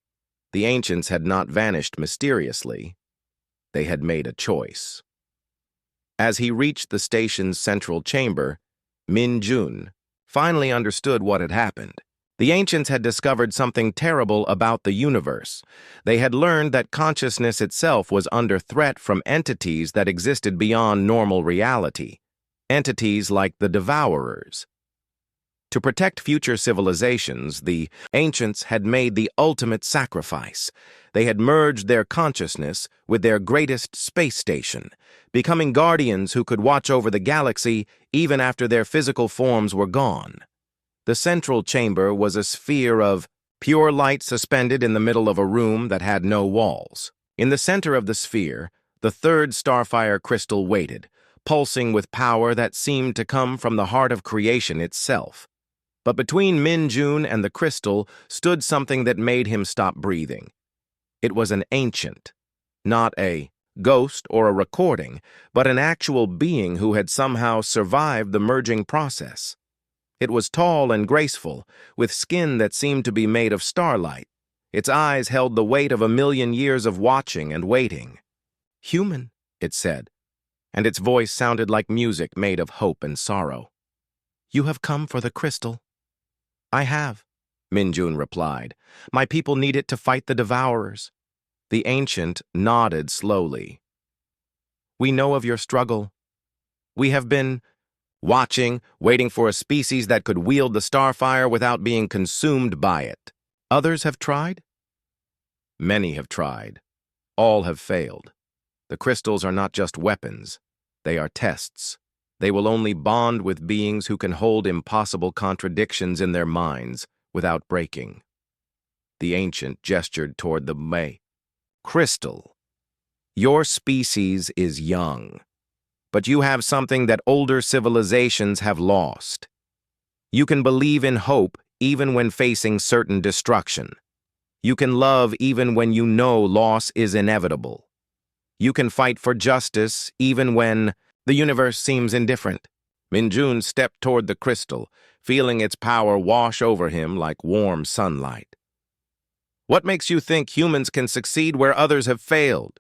The ancients had not vanished mysteriously. They had made a choice. As he reached the station's central chamber, Min Jun finally understood what had happened. The ancients had discovered something terrible about the universe. They had learned that consciousness itself was under threat from entities that existed beyond normal reality, entities like the Devourers. To protect future civilizations, the ancients had made the ultimate sacrifice. They had merged their consciousness with their greatest space station, becoming guardians who could watch over the galaxy even after their physical forms were gone. The central chamber was a sphere of pure light suspended in the middle of a room that had no walls. In the center of the sphere, the third Starfire crystal waited, pulsing with power that seemed to come from the heart of creation itself. But between Min Jun and the crystal stood something that made him stop breathing. It was an ancient, not a ghost or a recording, but an actual being who had somehow survived the merging process. It was tall and graceful, with skin that seemed to be made of starlight. Its eyes held the weight of 1,000,000 years of watching and waiting. Human, it said, and its voice sounded like music made of hope and sorrow. You have come for the crystal. I have, Min Jun replied. My people need it to fight the Devourers. The ancient nodded slowly. We know of your struggle. We have been watching, waiting for a species that could wield the Starfire without being consumed by it. Others have tried? Many have tried. All have failed. The crystals are not just weapons. They are tests. They will only bond with beings who can hold impossible contradictions in their minds without breaking. The ancient gestured toward the crystal. Your species is young. But you have something that older civilizations have lost. You can believe in hope even when facing certain destruction. You can love even when you know loss is inevitable. You can fight for justice even when the universe seems indifferent. Min Jun stepped toward the crystal, feeling its power wash over him like warm sunlight. What makes you think humans can succeed where others have failed?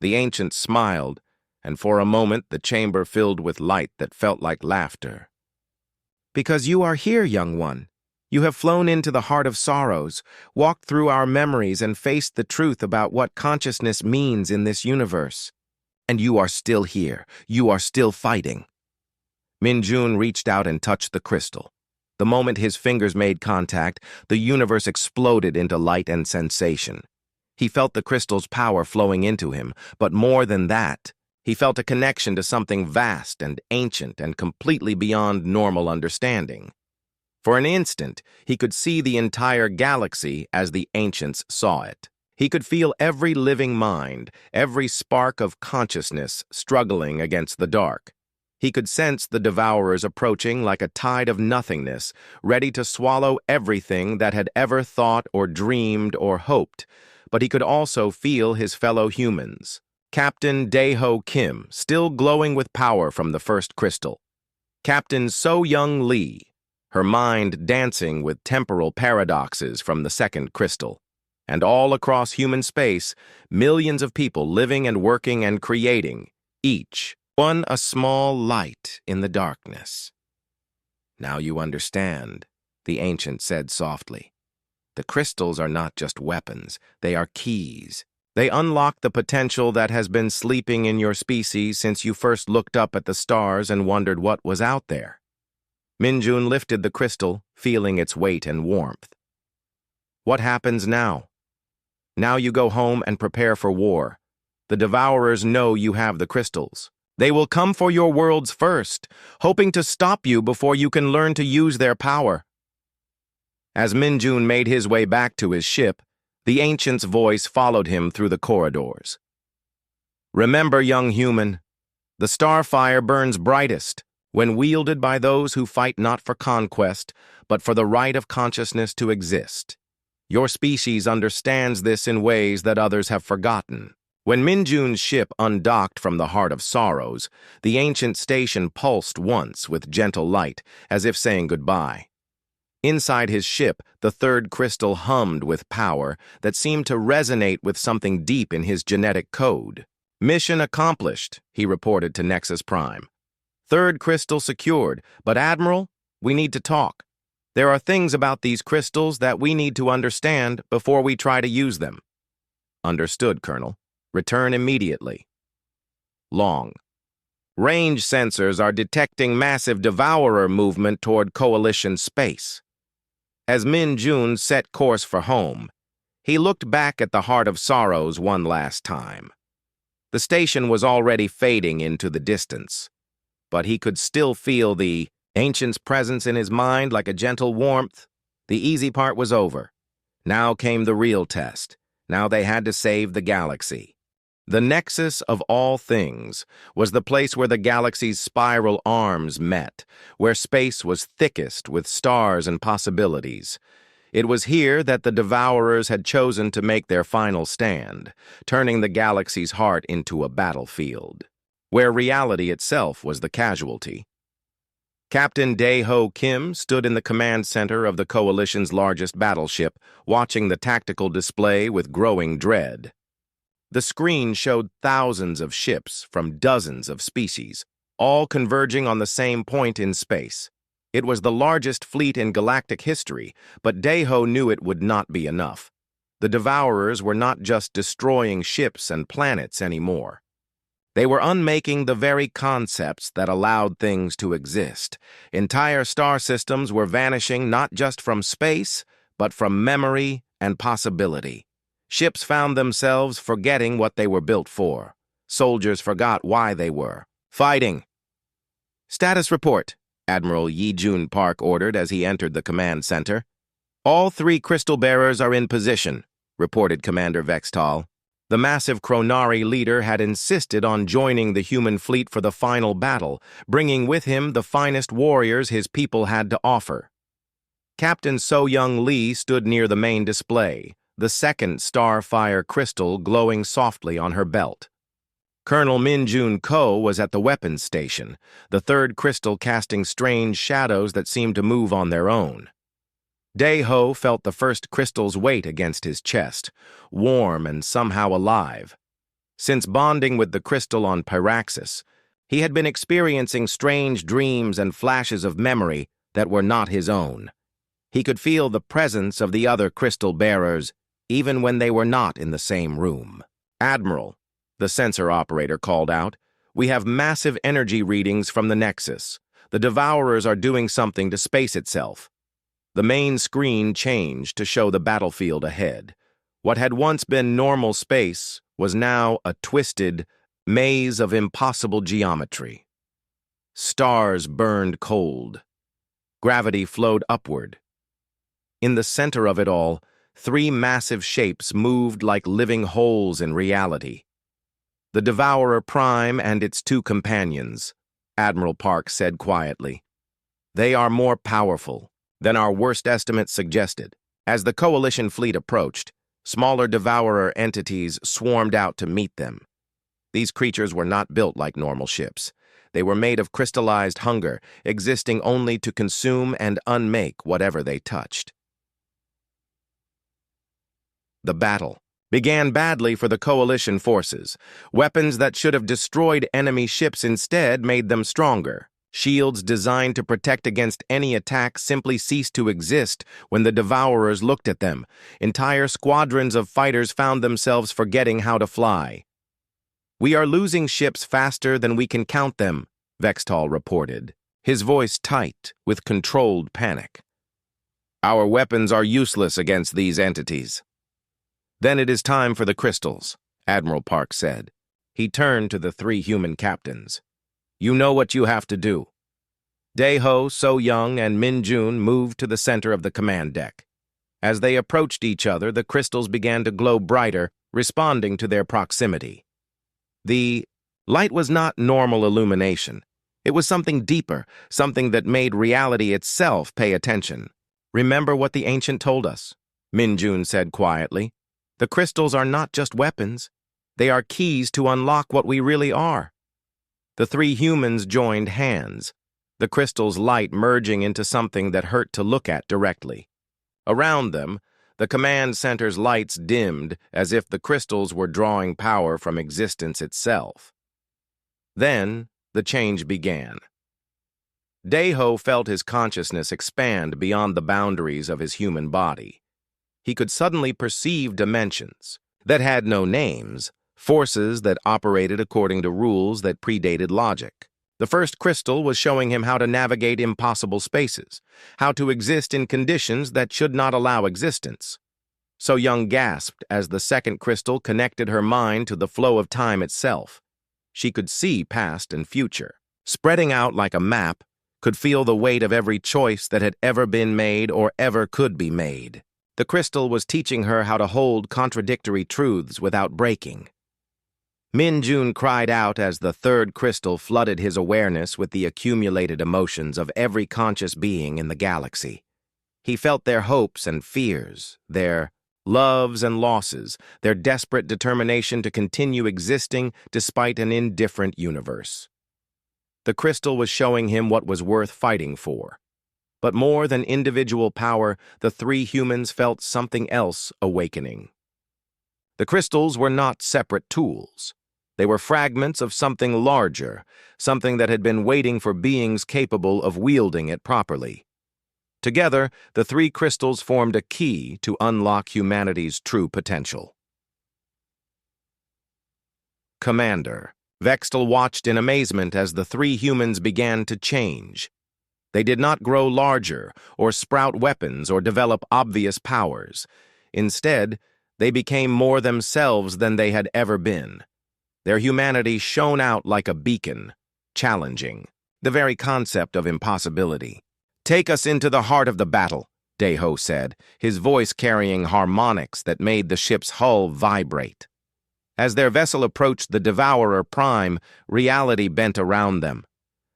The ancient smiled, and for a moment the chamber filled with light that felt like laughter. Because you are here, young one. You have flown into the heart of sorrows, walked through our memories and faced the truth about what consciousness means in this universe. And you are still here. You are still fighting. Min Jun reached out and touched the crystal. The moment his fingers made contact, the universe exploded into light and sensation. He felt the crystal's power flowing into him, but more than that, he felt a connection to something vast and ancient and completely beyond normal understanding. For an instant, he could see the entire galaxy as the ancients saw it. He could feel every living mind, every spark of consciousness struggling against the dark. He could sense the Devourers approaching like a tide of nothingness, ready to swallow everything that had ever thought or dreamed or hoped. But he could also feel his fellow humans. Captain Dae-ho Kim, still glowing with power from the first crystal. Captain So-young Lee, her mind dancing with temporal paradoxes from the second crystal. And all across human space, millions of people living and working and creating, each one a small light in the darkness. Now you understand, the ancient said softly. The crystals are not just weapons, they are keys. They unlock the potential that has been sleeping in your species since you first looked up at the stars and wondered what was out there. Min Jun lifted the crystal, feeling its weight and warmth. What happens now? Now you go home and prepare for war. The Devourers know you have the crystals. They will come for your worlds first, hoping to stop you before you can learn to use their power. As Minjun made his way back to his ship, the ancient's voice followed him through the corridors. Remember, young human, the starfire burns brightest when wielded by those who fight not for conquest, but for the right of consciousness to exist. Your species understands this in ways that others have forgotten. When Minjun's ship undocked from the Heart of Sorrows, the ancient station pulsed once with gentle light, as if saying goodbye. Inside his ship, the third crystal hummed with power that seemed to resonate with something deep in his genetic code. Mission accomplished, he reported to Nexus Prime. Third crystal secured, but Admiral, we need to talk. There are things about these crystals that we need to understand before we try to use them. Understood, Colonel. Return immediately. Long. Range sensors are detecting massive devourer movement toward Coalition space. As Minjun set course for home, he looked back at the Heart of Sorrows one last time. The station was already fading into the distance, but he could still feel the ancient's presence in his mind like a gentle warmth. The easy part was over. Now came the real test. Now they had to save the galaxy. The nexus of all things was the place where the galaxy's spiral arms met, where space was thickest with stars and possibilities. It was here that the Devourers had chosen to make their final stand, turning the galaxy's heart into a battlefield, where reality itself was the casualty. Captain Dae-Ho Kim stood in the command center of the Coalition's largest battleship, watching the tactical display with growing dread. The screen showed thousands of ships from dozens of species, all converging on the same point in space. It was the largest fleet in galactic history, but Dae-Ho knew it would not be enough. The Devourers were not just destroying ships and planets anymore. They were unmaking the very concepts that allowed things to exist. Entire star systems were vanishing not just from space, but from memory and possibility. Ships found themselves forgetting what they were built for. Soldiers forgot why they were fighting. Status report, Admiral Yi-Jun Park ordered as he entered the command center. All 3 crystal bearers are in position, reported Commander Vextal. The massive Chronari leader had insisted on joining the human fleet for the final battle, bringing with him the finest warriors his people had to offer. Captain So-Young Lee stood near the main display, the second starfire crystal glowing softly on her belt. Colonel Minjun Ko was at the weapons station, the third crystal casting strange shadows that seemed to move on their own. Dae-Ho felt the first crystal's weight against his chest, warm and somehow alive. Since bonding with the crystal on Pyraxis, he had been experiencing strange dreams and flashes of memory that were not his own. He could feel the presence of the other crystal bearers, even when they were not in the same room. Admiral, the sensor operator called out, we have massive energy readings from the Nexus. The Devourers are doing something to space itself. The main screen changed to show the battlefield ahead. What had once been normal space was now a twisted maze of impossible geometry. Stars burned cold. Gravity flowed upward. In the center of it all, 3 massive shapes moved like living holes in reality. The Devourer Prime and its 2 companions, Admiral Park said quietly. They are more powerful than our worst estimates suggested. As the Coalition fleet approached, smaller Devourer entities swarmed out to meet them. These creatures were not built like normal ships. They were made of crystallized hunger, existing only to consume and unmake whatever they touched. The battle began badly for the Coalition forces. Weapons that should have destroyed enemy ships instead made them stronger. Shields designed to protect against any attack simply ceased to exist when the Devourers looked at them. Entire squadrons of fighters found themselves forgetting how to fly. We are losing ships faster than we can count them, Vextal reported, his voice tight with controlled panic. Our weapons are useless against these entities. Then it is time for the crystals, Admiral Park said. He turned to the 3 human captains. You know what you have to do." Daeho, So-young, and Min-jun moved to the center of the command deck. As they approached each other, the crystals began to glow brighter, responding to their proximity. The light was not normal illumination. It was something deeper, something that made reality itself pay attention. "Remember what the ancient told us," Min-jun said quietly. "The crystals are not just weapons. They are keys to unlock what we really are." The three humans joined hands, the crystal's light merging into something that hurt to look at directly. Around them, the command center's lights dimmed as if the crystals were drawing power from existence itself. Then, the change began. Daeho felt his consciousness expand beyond the boundaries of his human body. He could suddenly perceive dimensions that had no names, forces that operated according to rules that predated logic. The first crystal was showing him how to navigate impossible spaces, how to exist in conditions that should not allow existence. So-young gasped as the second crystal connected her mind to the flow of time itself. She could see past and future, spreading out like a map, could feel the weight of every choice that had ever been made or ever could be made. The crystal was teaching her how to hold contradictory truths without breaking. Min-jun cried out as the third crystal flooded his awareness with the accumulated emotions of every conscious being in the galaxy. He felt their hopes and fears, their loves and losses, their desperate determination to continue existing despite an indifferent universe. The crystal was showing him what was worth fighting for. But more than individual power, the three humans felt something else awakening. The crystals were not separate tools. They were fragments of something larger, something that had been waiting for beings capable of wielding it properly. Together, the three crystals formed a key to unlock humanity's true potential. Commander. Vextel watched in amazement as the three humans began to change. They did not grow larger, or sprout weapons, or develop obvious powers. Instead, they became more themselves than they had ever been. Their humanity shone out like a beacon, challenging the very concept of impossibility. "Take us into the heart of the battle," Daeho said, his voice carrying harmonics that made the ship's hull vibrate. As their vessel approached the Devourer Prime, reality bent around them.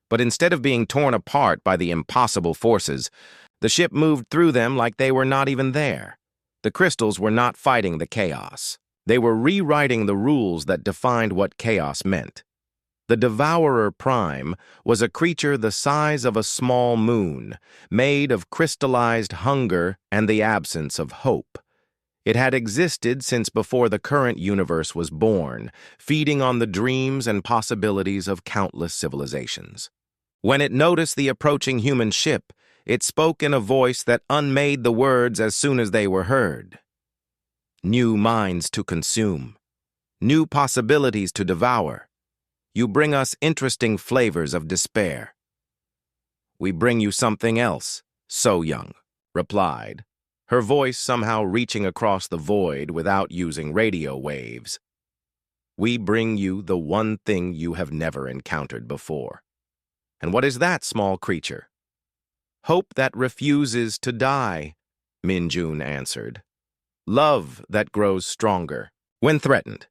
But instead of being torn apart by the impossible forces, the ship moved through them like they were not even there. The crystals were not fighting the chaos. They were rewriting the rules that defined what chaos meant. The Devourer Prime was a creature the size of a small moon, made of crystallized hunger and the absence of hope. It had existed since before the current universe was born, feeding on the dreams and possibilities of countless civilizations. When it noticed the approaching human ship, it spoke in a voice that unmade the words as soon as they were heard. "New minds to consume. New possibilities to devour. You bring us interesting flavors of despair." "We bring you something else," So-young replied, her voice somehow reaching across the void without using radio waves. "We bring you the one thing you have never encountered before." "And what is that, small creature?" "Hope that refuses to die," Min-jun answered. "Love that grows stronger when threatened.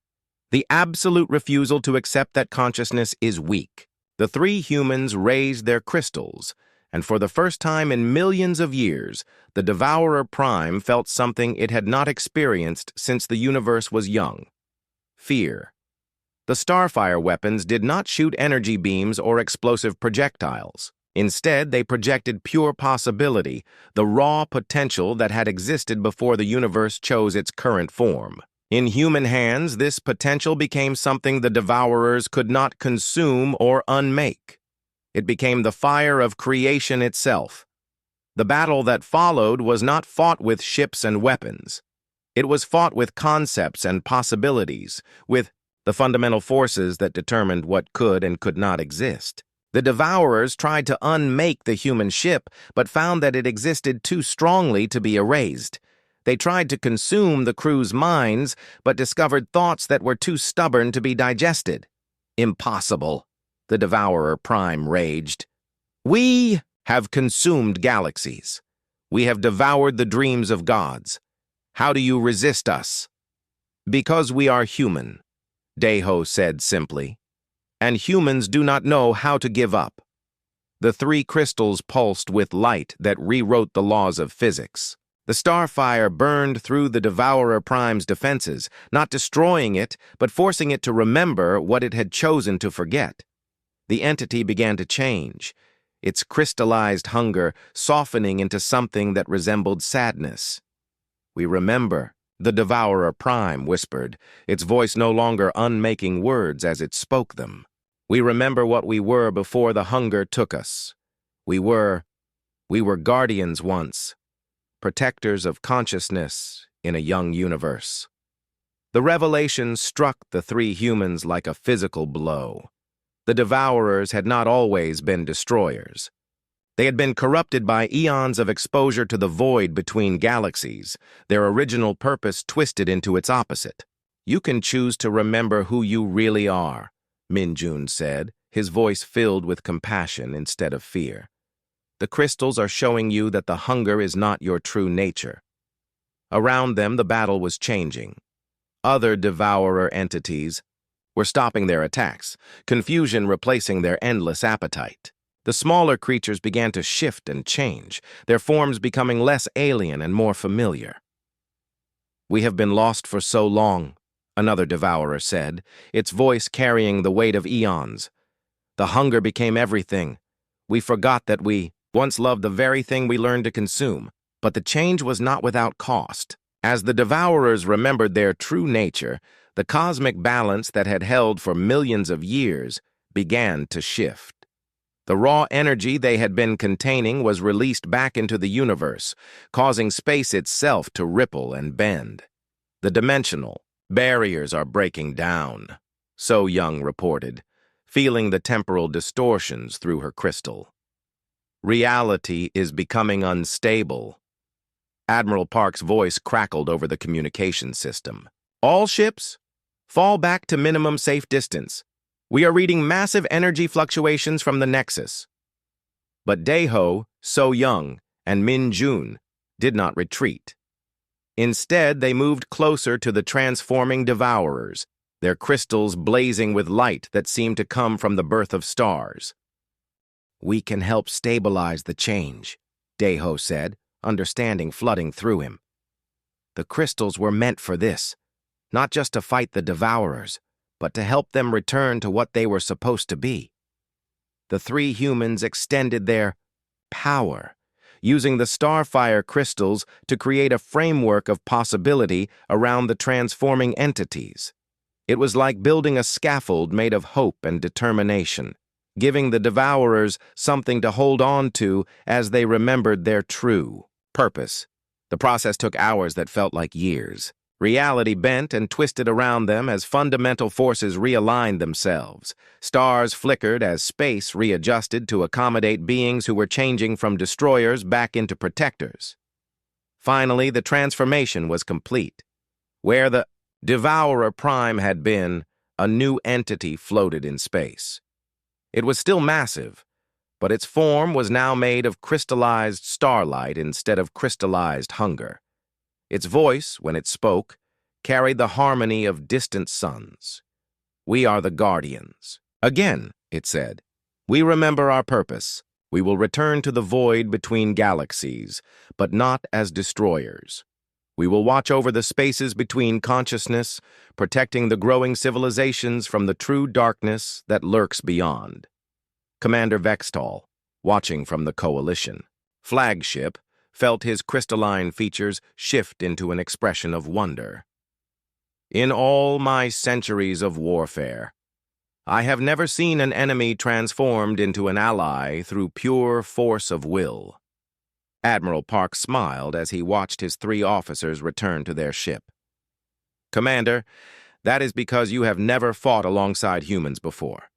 The absolute refusal to accept that consciousness is weak." The three humans raised their crystals, and for the first time in millions of years, the Devourer Prime felt something it had not experienced since the universe was young: fear. The Starfire weapons did not shoot energy beams or explosive projectiles. Instead, they projected pure possibility, the raw potential that had existed before the universe chose its current form. In human hands, this potential became something the Devourers could not consume or unmake. It became the fire of creation itself. The battle that followed was not fought with ships and weapons. It was fought with concepts and possibilities, with the fundamental forces that determined what could and could not exist. The Devourers tried to unmake the human ship, but found that it existed too strongly to be erased. They tried to consume the crew's minds, but discovered thoughts that were too stubborn to be digested. Impossible. the Devourer Prime raged. "We have consumed galaxies. We have devoured the dreams of gods. How do you resist us?" "Because we are human," Deho said simply. "And humans do not know how to give up." The three crystals pulsed with light that rewrote the laws of physics. The starfire burned through the Devourer Prime's defenses, not destroying it, but forcing it to remember what it had chosen to forget. The entity began to change, its crystallized hunger softening into something that resembled sadness. "We remember," the Devourer Prime whispered, its voice no longer unmaking words as it spoke them. "We remember what we were before the hunger took us. We were guardians once, protectors of consciousness in a young universe." The revelation struck the three humans like a physical blow. The Devourers had not always been destroyers. They had been corrupted by eons of exposure to the void between galaxies, their original purpose twisted into its opposite. "You can choose to remember who you really are," Minjun said, his voice filled with compassion instead of fear. "The crystals are showing you that the hunger is not your true nature." Around them, the battle was changing. Other Devourer entities were stopping their attacks, confusion replacing their endless appetite. The smaller creatures began to shift and change, their forms becoming less alien and more familiar. "We have been lost for so long," another Devourer said, its voice carrying the weight of eons. "The hunger became everything. We forgot that we once loved the very thing we learned to consume, but the change was not without cost." As the Devourers remembered their true nature, the cosmic balance that had held for millions of years began to shift. The raw energy they had been containing was released back into the universe, causing space itself to ripple and bend. "The dimensional barriers are breaking down," So Young reported, feeling the temporal distortions through her crystal. "Reality is becoming unstable." Admiral Park's voice crackled over the communication system. "All ships, fall back to minimum safe distance. We are reading massive energy fluctuations from the Nexus." But Deho, So Young, and Min Jun did not retreat. Instead, they moved closer to the transforming Devourers, their crystals blazing with light that seemed to come from the birth of stars. "We can help stabilize the change," Deho said, understanding flooding through him. "The crystals were meant for this, not just to fight the Devourers, but to help them return to what they were supposed to be." The three humans extended their power, using the starfire crystals to create a framework of possibility around the transforming entities. It was like building a scaffold made of hope and determination, giving the Devourers something to hold on to as they remembered their true purpose. The process took hours that felt like years. Reality bent and twisted around them as fundamental forces realigned themselves. Stars flickered as space readjusted to accommodate beings who were changing from destroyers back into protectors. Finally, the transformation was complete. Where the Devourer Prime had been, a new entity floated in space. It was still massive, but its form was now made of crystallized starlight instead of crystallized hunger. Its voice, when it spoke, carried the harmony of distant suns. "We are the guardians." Again, it said, "We remember our purpose. We will return to the void between galaxies, but not as destroyers. We will watch over the spaces between consciousness, protecting the growing civilizations from the true darkness that lurks beyond." Commander Vextall, watching from the Coalition flagship, felt his crystalline features shift into an expression of wonder. "In all my centuries of warfare, I have never seen an enemy transformed into an ally through pure force of will." Admiral Park smiled as he watched his three officers return to their ship. "Commander, that is because you have never fought alongside humans before."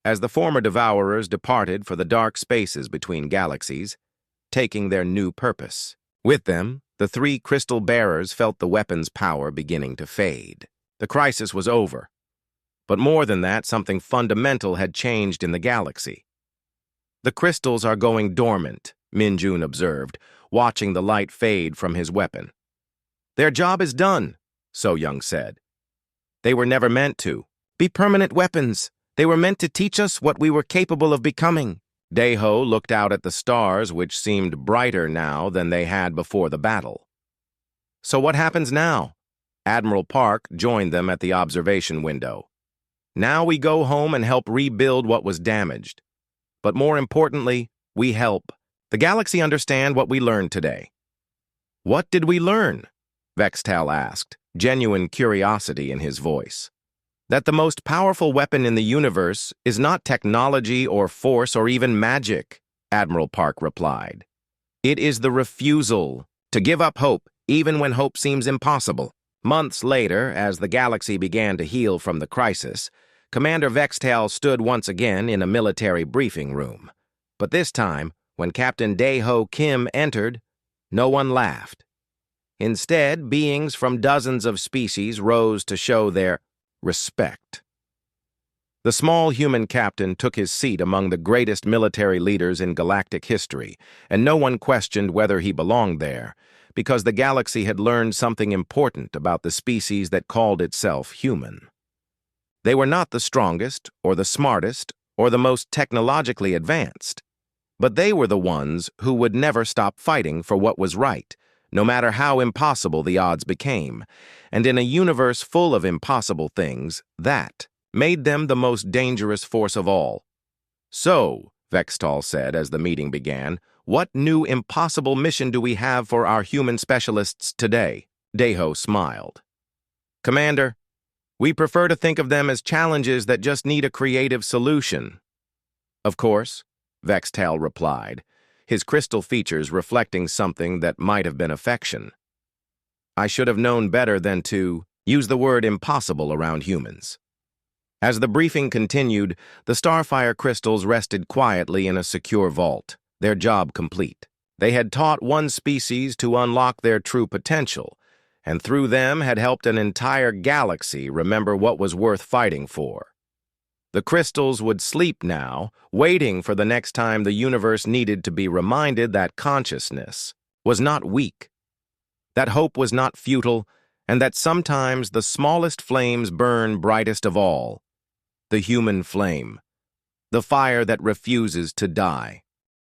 As the former Devourers departed for the dark spaces between galaxies, taking their new purpose. With them, the three crystal bearers felt the weapon's power beginning to fade. The crisis was over, But more than that, something fundamental had changed in the galaxy. The crystals are going dormant, Minjun observed, watching the light fade from his weapon. Their job is done, So Young said. They were never meant to be permanent weapons. They were meant to teach us what we were capable of becoming. Daeho looked out at the stars, which seemed brighter now than they had before the battle. So what happens now? Admiral Park joined them at the observation window. Now we go home and help rebuild what was damaged. But more importantly, we help the galaxy understand what we learned today. What did we learn? Vextal asked, genuine curiosity in his voice. That the most powerful weapon in the universe is not technology or force or even magic, Admiral Park replied. It is the refusal to give up hope, even when hope seems impossible. Months later, as the galaxy began to heal from the crisis, Commander Vextal stood once again in a military briefing room. But this time, when Captain Daeho Kim entered, no one laughed. Instead, beings from dozens of species rose to show their respect. The small human captain took his seat among the greatest military leaders in galactic history, and no one questioned whether he belonged there, because the galaxy had learned something important about the species that called itself human. They were not the strongest, or the smartest, or the most technologically advanced, but they were the ones who would never stop fighting for what was right, no matter how impossible the odds became, and in a universe full of impossible things, that made them the most dangerous force of all. So, Vextal said as the meeting began, what new impossible mission do we have for our human specialists today? Daeho smiled. Commander, we prefer to think of them as challenges that just need a creative solution. Of course, Vextal replied, his crystal features reflecting something that might have been affection. I should have known better than to use the word impossible around humans. As the briefing continued, the Starfire crystals rested quietly in a secure vault, their job complete. They had taught one species to unlock their true potential, and through them had helped an entire galaxy remember what was worth fighting for. The crystals would sleep now, waiting for the next time the universe needed to be reminded that consciousness was not weak, that hope was not futile, and that sometimes the smallest flames burn brightest of all, the human flame, the fire that refuses to die.